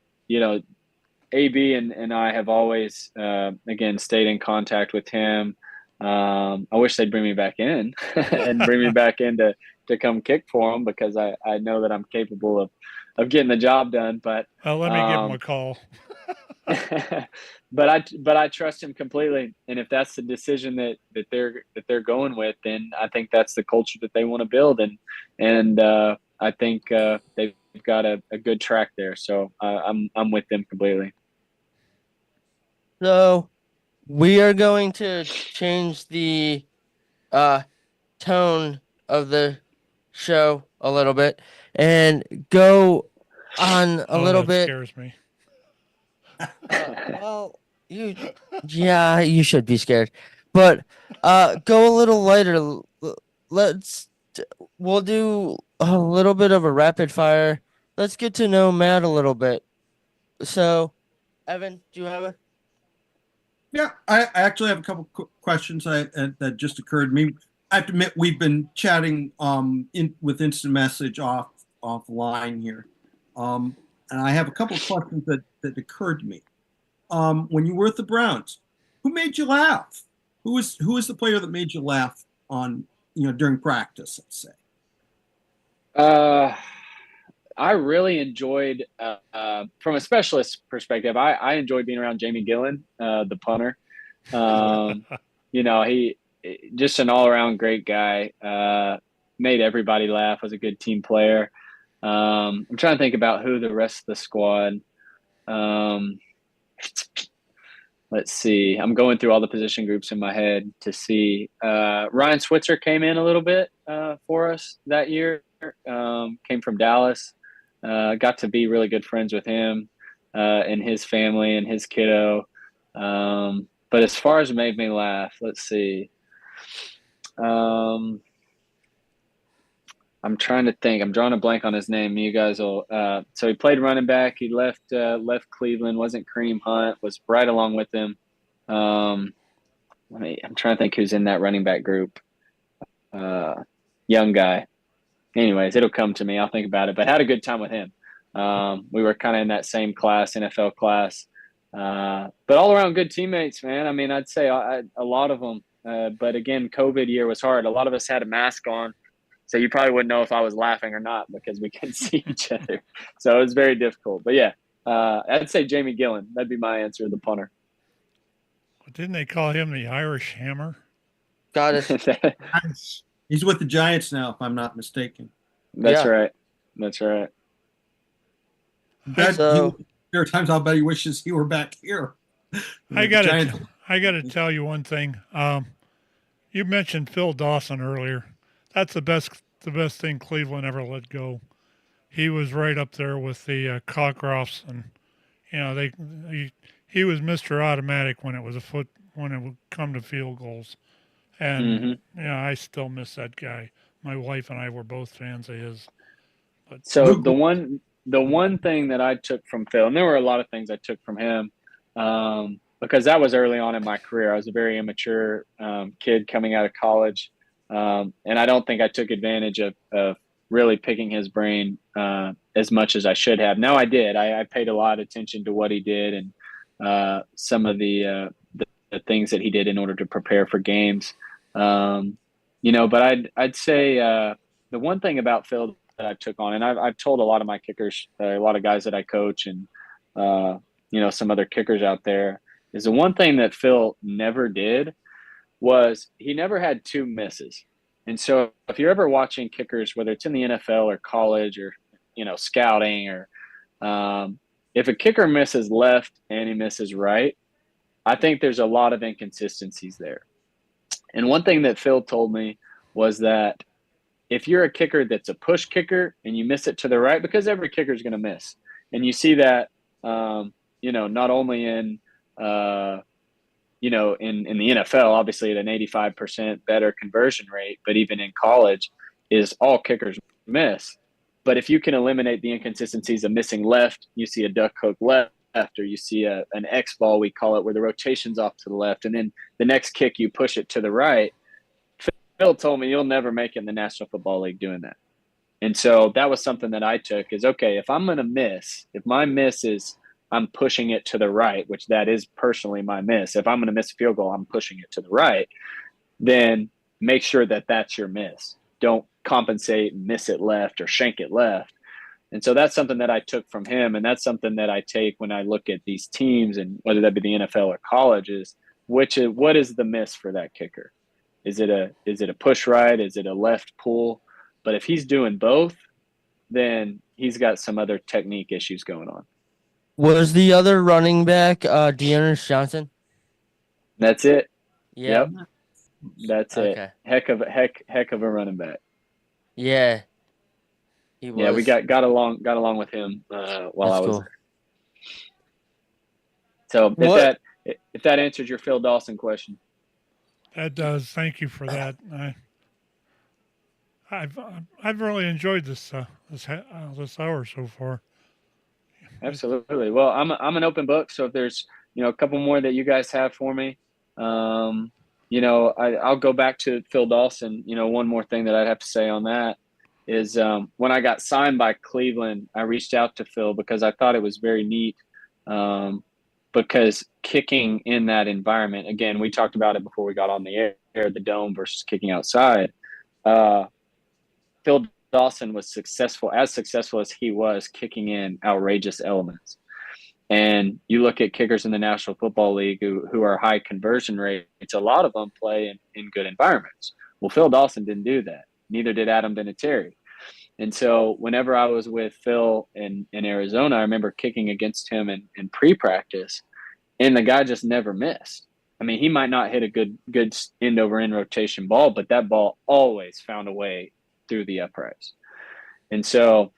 AB and I have always, again, stayed in contact with him. I wish they'd bring me back in and bring me back in to come kick for him, because I know that I'm capable of getting the job done. But let me give him a call. but I trust him completely, and if that's the decision that they're going with, then I think that's the culture that they want to build, and I think they've got a good track there. So I'm with them completely. So we are going to change the tone of the show a little bit and go on a little that bit. Scares me. Well, you should be scared, but go a little lighter. We'll do a little bit of a rapid fire. Let's get to know Matt a little bit. So, Evan, do you have a? Yeah, I actually have a couple questions that just occurred to me. I have to admit, we've been chatting with instant message offline here, and I have a couple of questions that occurred to me. When you were at the Browns, who made you laugh? Who was the player that made you laugh during practice, let's say? Uh, I really enjoyed, from a specialist perspective, I enjoyed being around Jamie Gillen, the punter. Um, he just an all around great guy. Made everybody laugh. Was a good team player. I'm trying to think about who the rest of the squad. Um, let's see. I'm going through all the position groups in my head to see. Ryan Switzer came in a little bit for us that year. Came from Dallas. Got to be really good friends with him and his family and his kiddo. But as far as made me laugh, let's see. I'm trying to think. I'm drawing a blank on his name. You guys will. So he played running back. He left Cleveland. Wasn't Kareem Hunt. Was right along with him. I'm trying to think who's in that running back group. Young guy. Anyways, it'll come to me. I'll think about it. But had a good time with him. We were kind of in that same class, NFL class. But all around good teammates, man. I mean, I'd say a lot of them. But again, COVID year was hard. A lot of us had a mask on. So you probably wouldn't know if I was laughing or not because we couldn't see each other. So it was very difficult. But yeah, I'd say Jamie Gillen. That'd be my answer, the punter. Didn't they call him the Irish Hammer? Got it. He's with the Giants now, if I'm not mistaken. That's right. That's right. There are times I'll bet he wishes he were back here. I gotta tell you one thing. You mentioned Phil Dawson earlier. That's the best thing Cleveland ever let go. He was right up there with the Cockcrofts, and he was Mr. Automatic when it would come to field goals. And I still miss that guy. My wife and I were both fans of his. But so the one thing that I took from Phil, and there were a lot of things I took from him, because that was early on in my career. I was a very immature kid coming out of college, and I don't think I took advantage of really picking his brain as much as I should have. Now I did. I paid a lot of attention to what he did and some of the things that he did in order to prepare for games. But I'd say the one thing about Phil that I took on, and I've told a lot of my kickers, a lot of guys that I coach, and some other kickers out there, is the one thing that Phil never did was he never had two misses. And so if you're ever watching kickers, whether it's in the NFL or college or scouting, or if a kicker misses left and he misses right, I think there's a lot of inconsistencies there. And one thing that Phil told me was that if you're a kicker that's a push kicker and you miss it to the right, because every kicker is going to miss, and you see that, not only in the NFL, obviously at an 85% better conversion rate, but even in college, is all kickers miss. But if you can eliminate the inconsistencies of missing left, you see a duck hook left, or you see an X ball, we call it, where the rotation's off to the left, and then the next kick you push it to the right. Phil told me you'll never make it in the National Football League doing that. And so that was something that I took is, okay, if I'm going to miss, if my miss is I'm pushing it to the right, which that is personally my miss. If I'm going to miss a field goal, I'm pushing it to the right. Then make sure that that's your miss. Don't compensate and miss it left or shank it left. And so that's something that I took from him. And that's something that I take when I look at these teams, and whether that be the NFL or college, is what is the miss for that kicker? Is it a push right? Is it a left pull? But if he's doing both, then he's got some other technique issues going on. Was the other running back Dearness Johnson? That's it. Yeah. Yep. That's it. Heck of a running back. Yeah. He was. Yeah, we got along with him while I was there. So if that answers your Phil Dawson question. That does. Thank you for that. I've really enjoyed this hour so far. Absolutely. Well, I'm an open book. So if there's a couple more that you guys have for me, I'll go back to Phil Dawson. One more thing that I'd have to say on that is when I got signed by Cleveland, I reached out to Phil because I thought it was very neat. Because kicking in that environment, again, we talked about it before we got on the air, the dome versus kicking outside. Phil Dawson was successful as he was kicking in outrageous elements. And you look at kickers in the National Football League who are high conversion rates, a lot of them play in good environments. Well, Phil Dawson didn't do that. Neither did Adam Vinatieri. And so whenever I was with Phil in Arizona, I remember kicking against him in pre-practice, and the guy just never missed. I mean, he might not hit a good end-over-end rotation ball, but that ball always found a way through the uprights. And so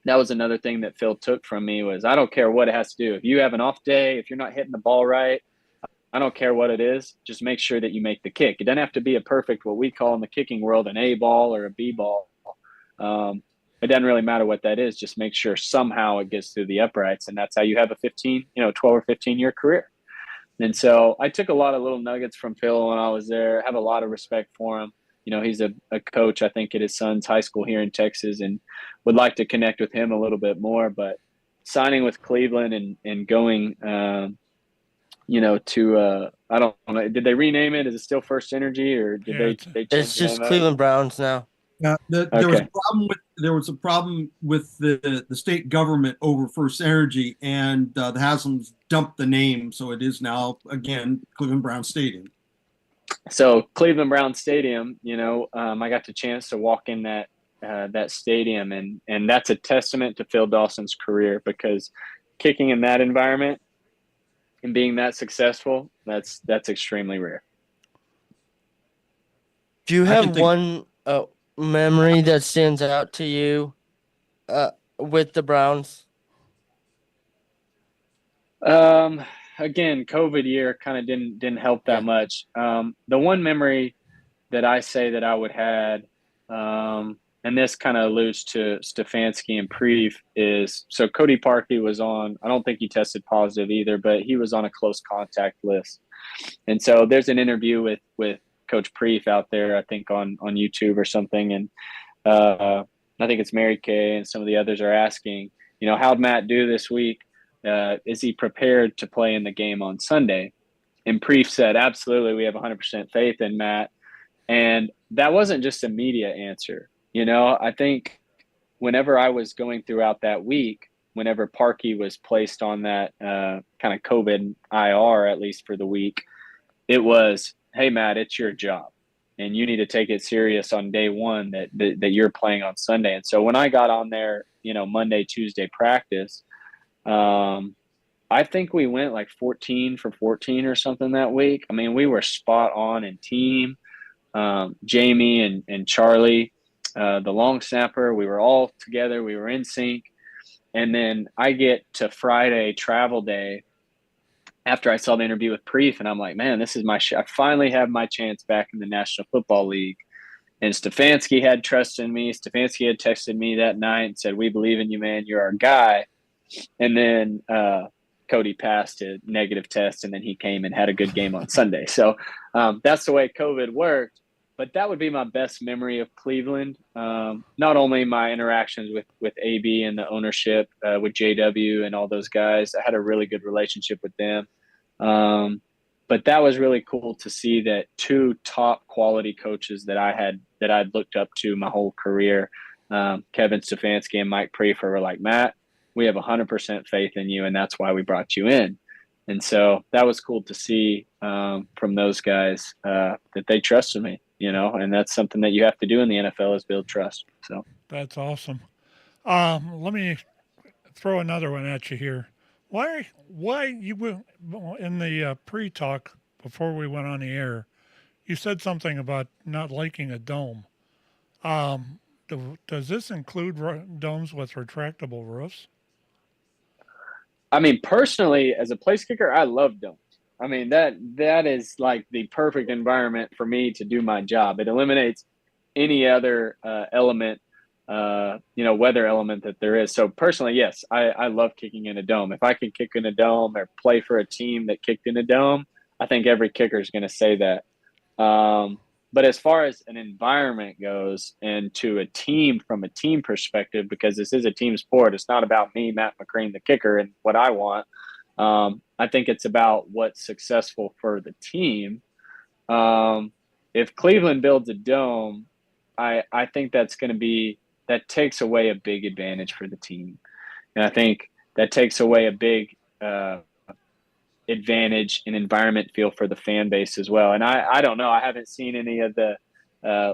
that was another thing that Phil took from me was I don't care what it has to do. If you have an off day, if you're not hitting the ball right, I don't care what it is. Just make sure that you make the kick. It doesn't have to be a perfect, what we call in the kicking world, an A ball or a B ball. It doesn't really matter what that is. Just make sure somehow it gets through the uprights. And that's how you have a 12 or 15 year career. And so I took a lot of little nuggets from Phil when I was there. I have a lot of respect for him. He's a coach, I think, at his son's high school here in Texas, and would like to connect with him a little bit more. But signing with Cleveland and going, to I don't know, did they rename it? Is it still First Energy, or did they change It's the just name Cleveland Browns now. Yeah, there was a problem with the state government over First Energy, and the Haslam's dumped the name, so it is now again Cleveland Brown Stadium. So Cleveland Brown Stadium, I got the chance to walk in that stadium, and that's a testament to Phil Dawson's career, because kicking in that environment and being that successful, that's extremely rare. Do you have one memory that stands out to you with the Browns? Again, COVID year kind of didn't help that much. The one memory that I say that I would had, and this kind of alludes to Stefanski and Preef, is so Cody Parkey was on, I don't think he tested positive either, but he was on a close contact list. And so there's an interview with Coach Preef out there, I think on YouTube or something. And I think it's Mary Kay and some of the others are asking, how'd Matt do this week? Is he prepared to play in the game on Sunday? And Preef said, absolutely, we have 100% faith in Matt. And that wasn't just a media answer. I think whenever I was going throughout that week, whenever Parkey was placed on that kind of COVID IR, at least for the week, it was, hey, Matt, it's your job. And you need to take it serious on day one that you're playing on Sunday. And so when I got on there, Monday, Tuesday practice, I think we went like 14 for 14 or something that week. I mean, we were spot on in team. Jamie and Charlie, the long snapper, we were all together. We were in sync. And then I get to Friday travel day after I saw the interview with Preef, and I'm like, man, this is I finally have my chance back in the National Football League. And Stefanski had trust in me. Stefanski had texted me that night and said, we believe in you, man. You're our guy. And then Cody passed a negative test, and then he came and had a good game on Sunday. So that's the way COVID worked. But that would be my best memory of Cleveland. Not only my interactions with AB and the ownership, with JW and all those guys. I had a really good relationship with them. But that was really cool to see that two top quality coaches that I'd looked up to my whole career, Kevin Stefanski and Mike Prefer, were like, Matt, we have 100% faith in you, and that's why we brought you in. And so that was cool to see from those guys that they trusted me, and that's something that you have to do in the NFL is build trust. So that's awesome. Let me throw another one at you here. Why you in the pre-talk before we went on the air, you said something about not liking a dome. Does this include domes with retractable roofs? I mean, personally, as a place kicker, I love domes. I mean, that is like the perfect environment for me to do my job. It eliminates any other element, weather element that there is. So personally, yes, I love kicking in a dome. If I could kick in a dome or play for a team that kicked in a dome, I think every kicker is going to say that. But as far as an environment goes and to a team from a team perspective, because this is a team sport, it's not about me, Matt McCrane, the kicker, and what I want. I think it's about what's successful for the team. If Cleveland builds a dome, I think that's going to be that takes away a big advantage for the team. And I think that takes away a big advantage and environment feel for the fan base as well. And I don't know. I haven't seen any of the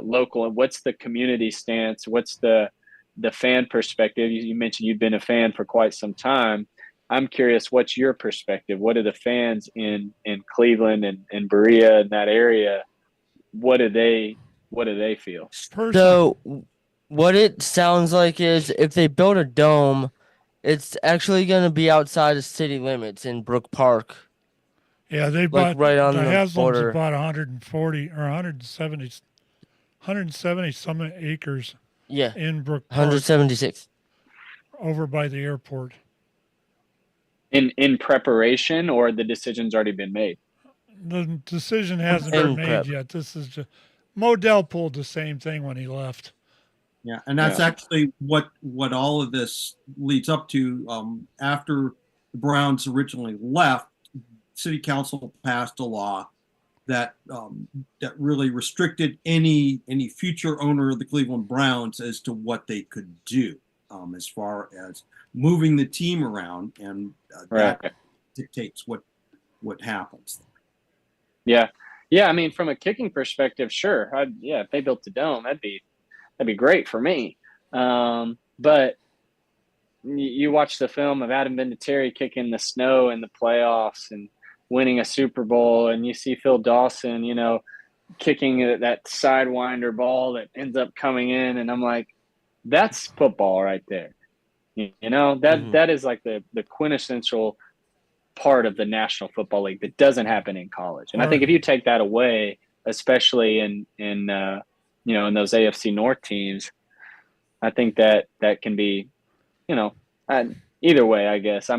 local. And what's the community stance? What's the fan perspective? You mentioned you've been a fan for quite some time. I'm curious, what's your perspective? What are the fans in Cleveland and Berea and that area? What do they feel? So what it sounds like is if they build a dome, it's actually going to be outside of city limits in Brook Park. Yeah, they like bought right on the the Haslams border. bought 140 or 170 some acres Yeah, in Brook Park 176. over by the airport. In preparation, or the decision's already been made? The decision hasn't been made yet. This is just Modell pulled the same thing when he left. Yeah, and that's actually what all of this leads up to. After the Browns originally left, City Council passed a law that that really restricted any future owner of the Cleveland Browns as to what they could do as far as moving the team around, and that dictates what happens. Yeah. I mean, from a kicking perspective, sure. If they built the dome, that'd be great for me. But you watch the film of Adam Vinatieri kicking the snow in the playoffs and winning a Super Bowl, and you see Phil Dawson, kicking that sidewinder ball that ends up coming in, and I'm like, that's football right there. That is like the quintessential part of the National Football League that doesn't happen in college. And I think if you take that away, especially in those AFC North teams, I think that can be, either way. I guess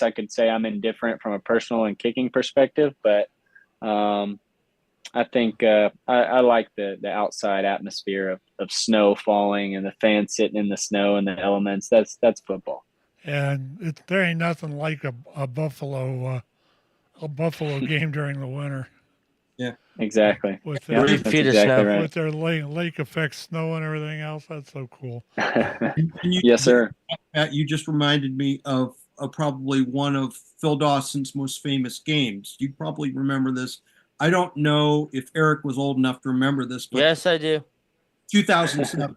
I could say I'm indifferent from a personal and kicking perspective, but I think I like the outside atmosphere of snow falling and the fans sitting in the snow and the elements. That's football. And there ain't nothing like a Buffalo game during the winter. Yeah, exactly. With their, That's exactly right. With their lake effect snow and everything else, that's so cool. Yes, sir. Matt, you just reminded me of probably one of Phil Dawson's most famous games. You probably remember this. I don't know if Erik was old enough to remember this, but yes, I do. 2007.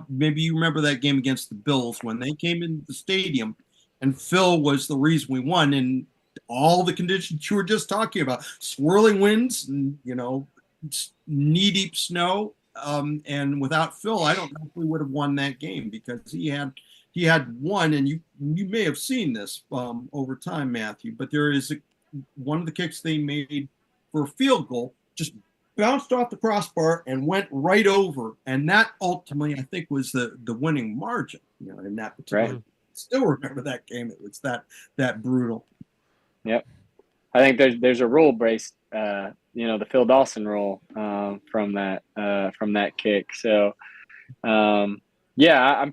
Maybe you remember that game against the Bills when they came into the stadium, and Phil was the reason we won. And all the conditions you were just talking about, swirling winds and knee-deep snow. And without Phil, I don't know if we would have won that game, because he had won, and you may have seen this over time, Matthew. But there is one of the kicks they made for a field goal just bounced off the crossbar and went right over, and that ultimately, I think, was the winning margin. In that particular. Right. Still remember that game. It was that brutal. Yep. I think there's a rule based, the Phil Dawson rule from that kick. So, I'm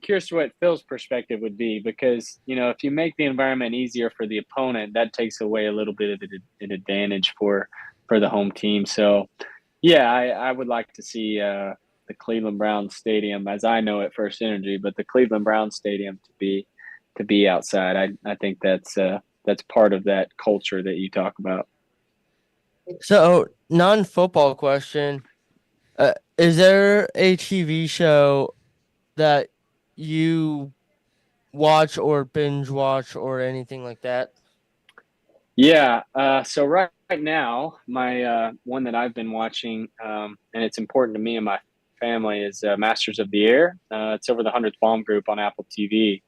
curious what Phil's perspective would be, because if you make the environment easier for the opponent, that takes away a little bit of an advantage for the home team. So, I would like to see the Cleveland Browns Stadium, as I know it, First Energy, but the Cleveland Browns Stadium to be outside. I think that's part of that culture that you talk about. So, non-football question: is there a TV show that you watch or binge watch or anything like that? Yeah. So right now, my one that I've been watching, and it's important to me and my family, is Masters of the Air. It's over the 100th Bomb Group on Apple TV.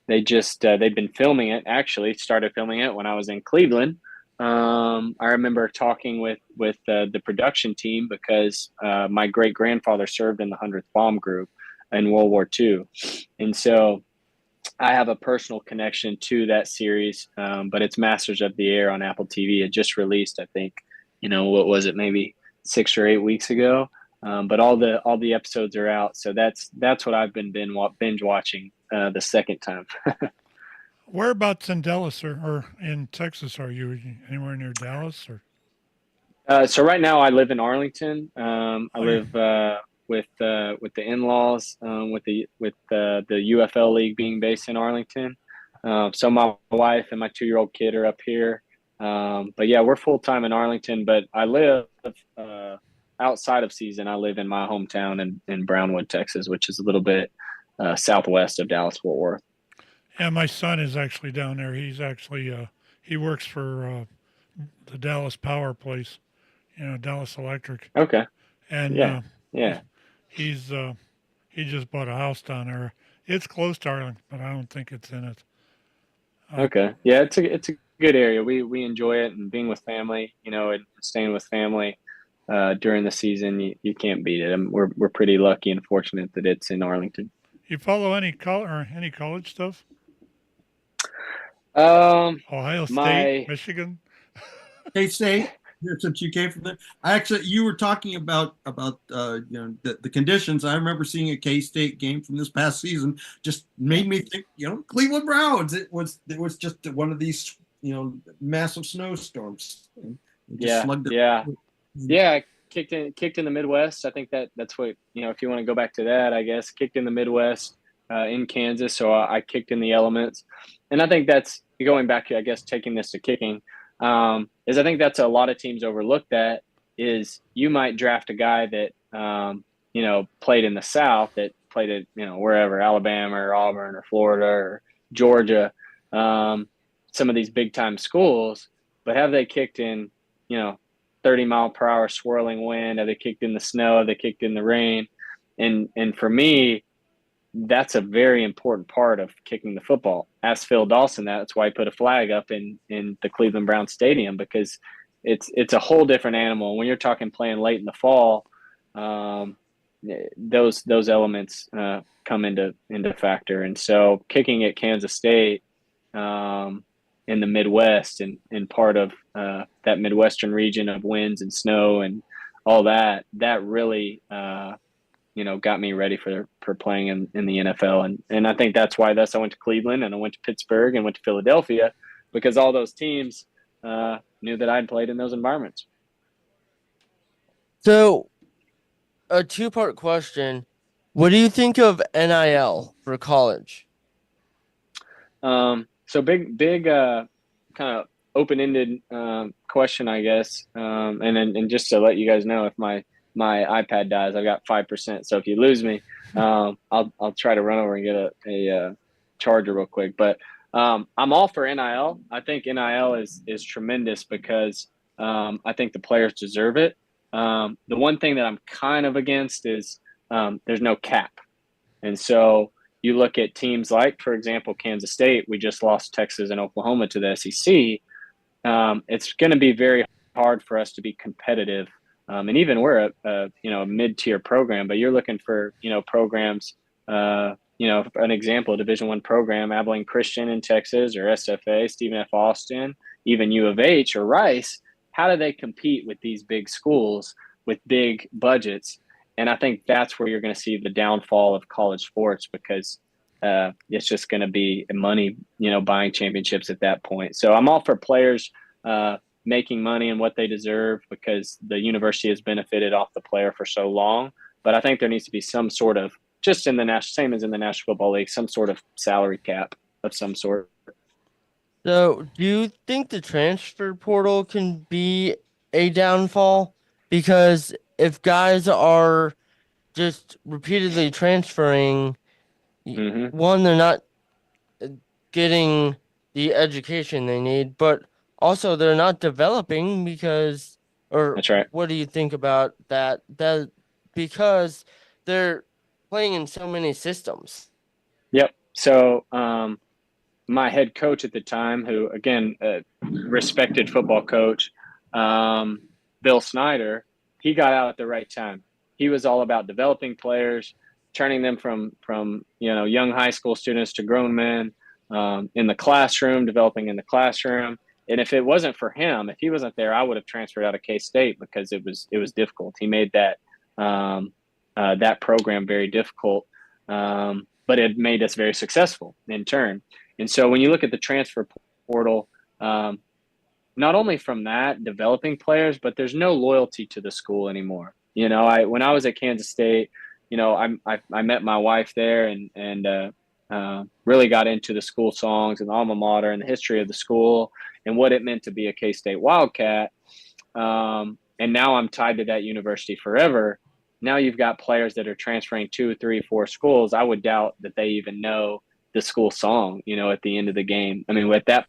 They've been filming it. Actually, started filming it when I was in Cleveland. I remember talking with the production team, because my great grandfather served in the 100th Bomb Group in World War II, and so I have a personal connection to that series. But it's Masters of the Air on Apple TV. It just released, I think, what was it, maybe 6 or 8 weeks ago. But all the episodes are out, so that's what I've been binge watching the second time. Whereabouts in Dallas or in Texas are you? Anywhere near Dallas or? So right now I live in Arlington. I live the in-laws, with the UFL league being based in Arlington. So my wife and my 2-year-old kid are up here. But yeah, we're full time in Arlington. But I live outside of season. I live in my hometown in Brownwood, Texas, which is a little bit southwest of Dallas Fort Worth. Yeah, my son is actually down there. He's actually he works for the Dallas Power Place, Dallas Electric, Okay. and Yeah. Yeah. he's he just bought a house down there. It's close to Arlington, but I don't think it's in it. Okay. Yeah, it's a good area. We enjoy it, and being with family, and staying with family during the season, you can't beat it. We're pretty lucky and fortunate that it's in Arlington. You follow any college stuff? Um, Ohio State, my Michigan. K-State, since you came from there. You were talking about the conditions. I remember seeing a K-State game from this past season. Just made me think, Cleveland Browns. It was just one of these massive snowstorms. Yeah. Kicked in the Midwest. I think that's what if you want to go back to that, I guess kicked in the Midwest in Kansas. So I kicked in the elements, and I think that's going back to, I guess, taking this to kicking. Is I think that's a lot of teams overlook that is you might draft a guy that played in the South, that played at wherever, Alabama or Auburn or Florida or Georgia, some of these big time schools, but have they kicked in 30-mile-per-hour swirling wind? Have they kicked in the snow? Have they kicked in the rain? And for me, that's a very important part of kicking the football. Ask Phil Dawson that. That's why he put a flag up in the Cleveland Browns stadium, because it's a whole different animal. When you're talking playing late in the fall, those elements come into factor. And so kicking at Kansas State in the Midwest and part of that Midwestern region of winds and snow and all that really got me ready for playing in the NFL. And I think that's why I went to Cleveland and I went to Pittsburgh and went to Philadelphia, because all those teams knew that I'd played in those environments. So, a 2-part question. What do you think of NIL for college? So big kind of open-ended question, I guess. And just to let you guys know, if my iPad dies, I've got 5%. So if you lose me, I'll try to run over and get a charger real quick. But I'm all for NIL. I think NIL is tremendous because I think the players deserve it. The one thing that I'm kind of against is there's no cap. And so you look at teams like, for example, Kansas State. We just lost Texas and Oklahoma to the SEC. It's going to be very hard for us to be competitive. And even we're a mid-tier program, but you're looking for, programs, an example, a Division I program, Abilene Christian in Texas, or SFA, Stephen F. Austin, even U of H or Rice. How do they compete with these big schools with big budgets? And I think that's where you're going to see the downfall of college sports, because it's just going to be money, buying championships at that point. So I'm all for players making money and what they deserve, because the university has benefited off the player for so long. But I think there needs to be some sort of, just in the same as in the National Football League, some sort of salary cap of some sort. So, do you think the transfer portal can be a downfall? Because if guys are just repeatedly transferring, Mm-hmm. one, they're not getting the education they need, but also they're not developing That's right. what do you think about that? Because they're playing in so many systems. Yep. So my head coach at the time, who, again, respected football coach, Bill Snyder, he got out at the right time. He was all about developing players, turning them from young high school students to grown men in the classroom, developing in the classroom. And if it wasn't for him, if he wasn't there, I would have transferred out of K-State, because it was difficult. He made that program very difficult, but it made us very successful in turn. And so when you look at the transfer portal, not only from that, developing players, but there's no loyalty to the school anymore. When I was at Kansas State, I met my wife there and really got into the school songs and the alma mater and the history of the school and what it meant to be a K-State Wildcat. And now I'm tied to that university forever. Now you've got players that are transferring 2, 3, 4 schools. I would doubt that they even know the school song, at the end of the game. I mean, at that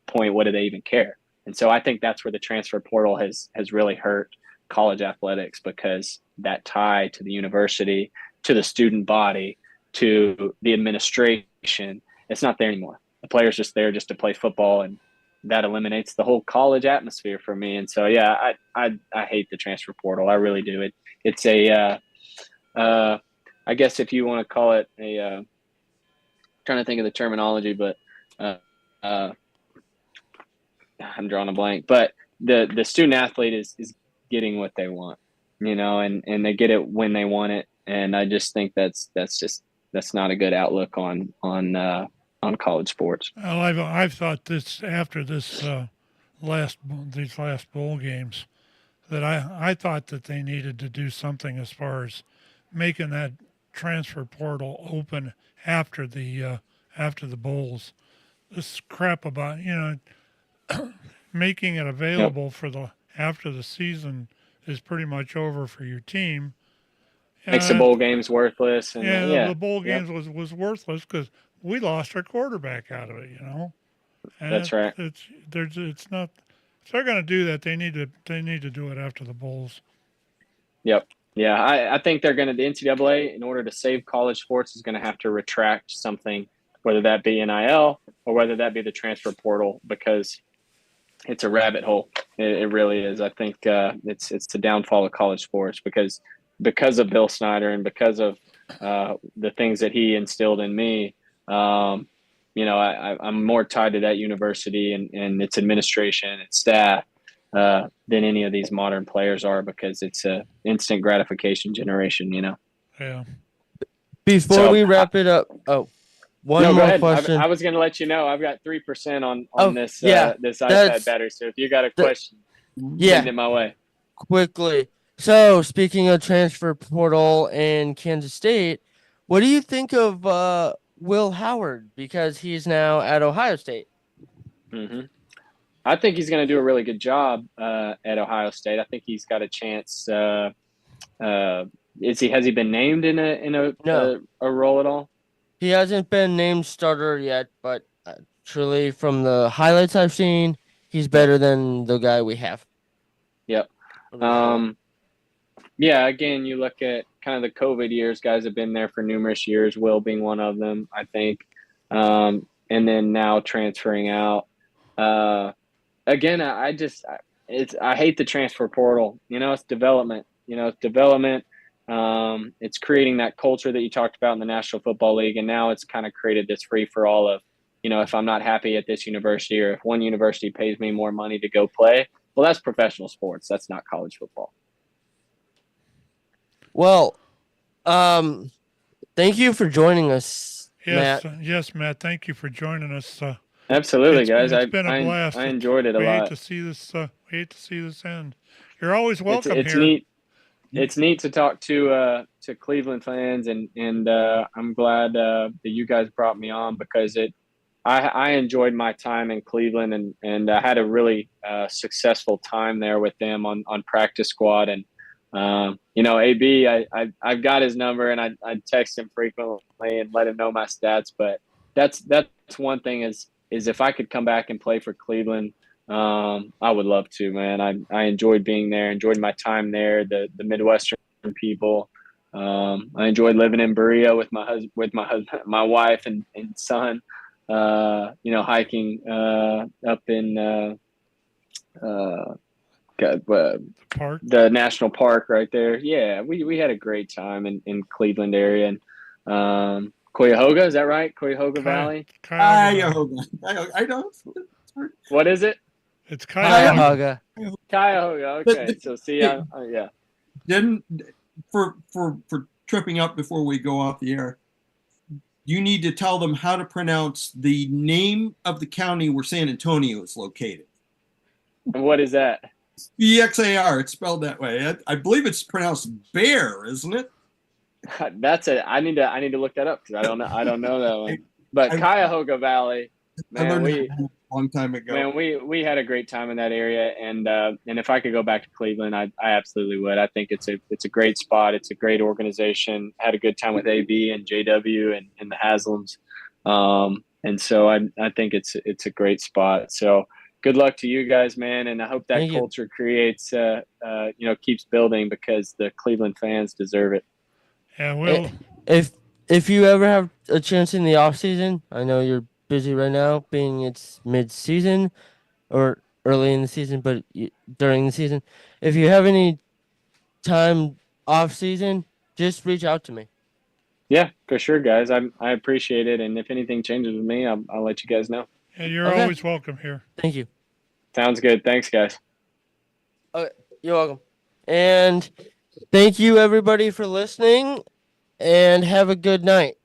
point, what do they even care? And so I think that's where the transfer portal has really hurt college athletics, because that tie to the university, to the student body, to the administration, it's not there anymore. The player's just there just to play football, and that eliminates the whole college atmosphere for me. And so, yeah, I hate the transfer portal. I really do. It's I guess if you want to call it trying to think of the terminology, but I'm drawing a blank. But the student athlete is getting what they want, and they get it when they want it. And I just think that's not a good outlook on college sports. Well, I've thought this after these last bowl games, that I thought that they needed to do something as far as making that transfer portal open after the bowls. This crap about making it available for after the season is pretty much over for your team. Makes the bowl games worthless. And, the bowl games was worthless because we lost our quarterback out of it, And that's right. It's not. If they're going to do that, they need to do it after the bowls. Yep. Yeah, I think they're going to. The NCAA, in order to save college sports, is going to have to retract something, whether that be NIL or whether that be the transfer portal, because it's a rabbit hole. It really is. I think it's the downfall of college sports because of Bill Snyder and because of the things that he instilled in me. I'm more tied to that university and its administration, its staff, than any of these modern players are, because it's a instant gratification generation. Yeah. Before we wrap it up, one more question. I was going to let you know I've got 3% on this this iPad battery. So if you got a question, send it my way. Quickly. So speaking of transfer portal and Kansas State, what do you think of Will Howard, because he's now at Ohio State? Mm-hmm. I think he's going to do a really good job at Ohio State. I think he's got a chance. Has he been named in a role at all? He hasn't been named starter yet, but truly from the highlights I've seen, he's better than the guy we have. Yep. Yeah, again, you look at kind of the COVID years, guys have been there for numerous years, Will being one of them, I think. And then now transferring out. Again, I hate the transfer portal. It's development. It's creating that culture that you talked about in the National Football League, and now it's kind of created this free-for-all of, if I'm not happy at this university, or if one university pays me more money to go play, well, that's professional sports. That's not college football. Well, thank you for joining us, Matt. Yes, Matt. Thank you for joining us. Absolutely, guys. It's been a blast. I enjoyed it a lot. We hate to see this end. You're always welcome it's here. Neat. It's neat to talk to Cleveland fans, and I'm glad that you guys brought me on, because I enjoyed my time in Cleveland, and I had a really successful time there with them on practice squad. And AB, I've got his number, and I text him frequently and let him know my stats. But that's one thing is if I could come back and play for Cleveland, I would love to, man. I enjoyed being there, enjoyed my time there, the Midwestern people. I enjoyed living in Berea with my husband, my wife and son, hiking up in the national park right there. Yeah, we had a great time in Cleveland area. And Cuyahoga, is that right? Cuyahoga Valley? Cuyahoga. I know. What is it? It's Cuyahoga. Cuyahoga. Okay. So see, yeah. Then for tripping up before we go off the air, you need to tell them how to pronounce the name of the county where San Antonio is located. And what is that? BXAR. It's spelled that way. I believe it's pronounced bear, isn't it? That's it. I need to look that up because I don't know that one. But I, Cuyahoga Valley, I man, learned that a long time ago. man, we had a great time in that area, and if I could go back to Cleveland, I absolutely would. I think it's a great spot. It's a great organization. Had a good time with AB and JW and the Haslams, and so I think it's a great spot. So good luck to you guys, man, and I hope that Thank you. culture creates keeps building because the Cleveland fans deserve it. And we'll If you ever have a chance in the off season, I know you're busy right now, being it's mid season or early in the season, but during the season, if you have any time off season, just reach out to me. Yeah, for sure, guys. I appreciate it, and if anything changes with me, I'll let you guys know. and you're Okay. always welcome here. Thank you. Sounds good. Thanks, guys. Okay, you're welcome. And thank you everybody for listening, and have a good night.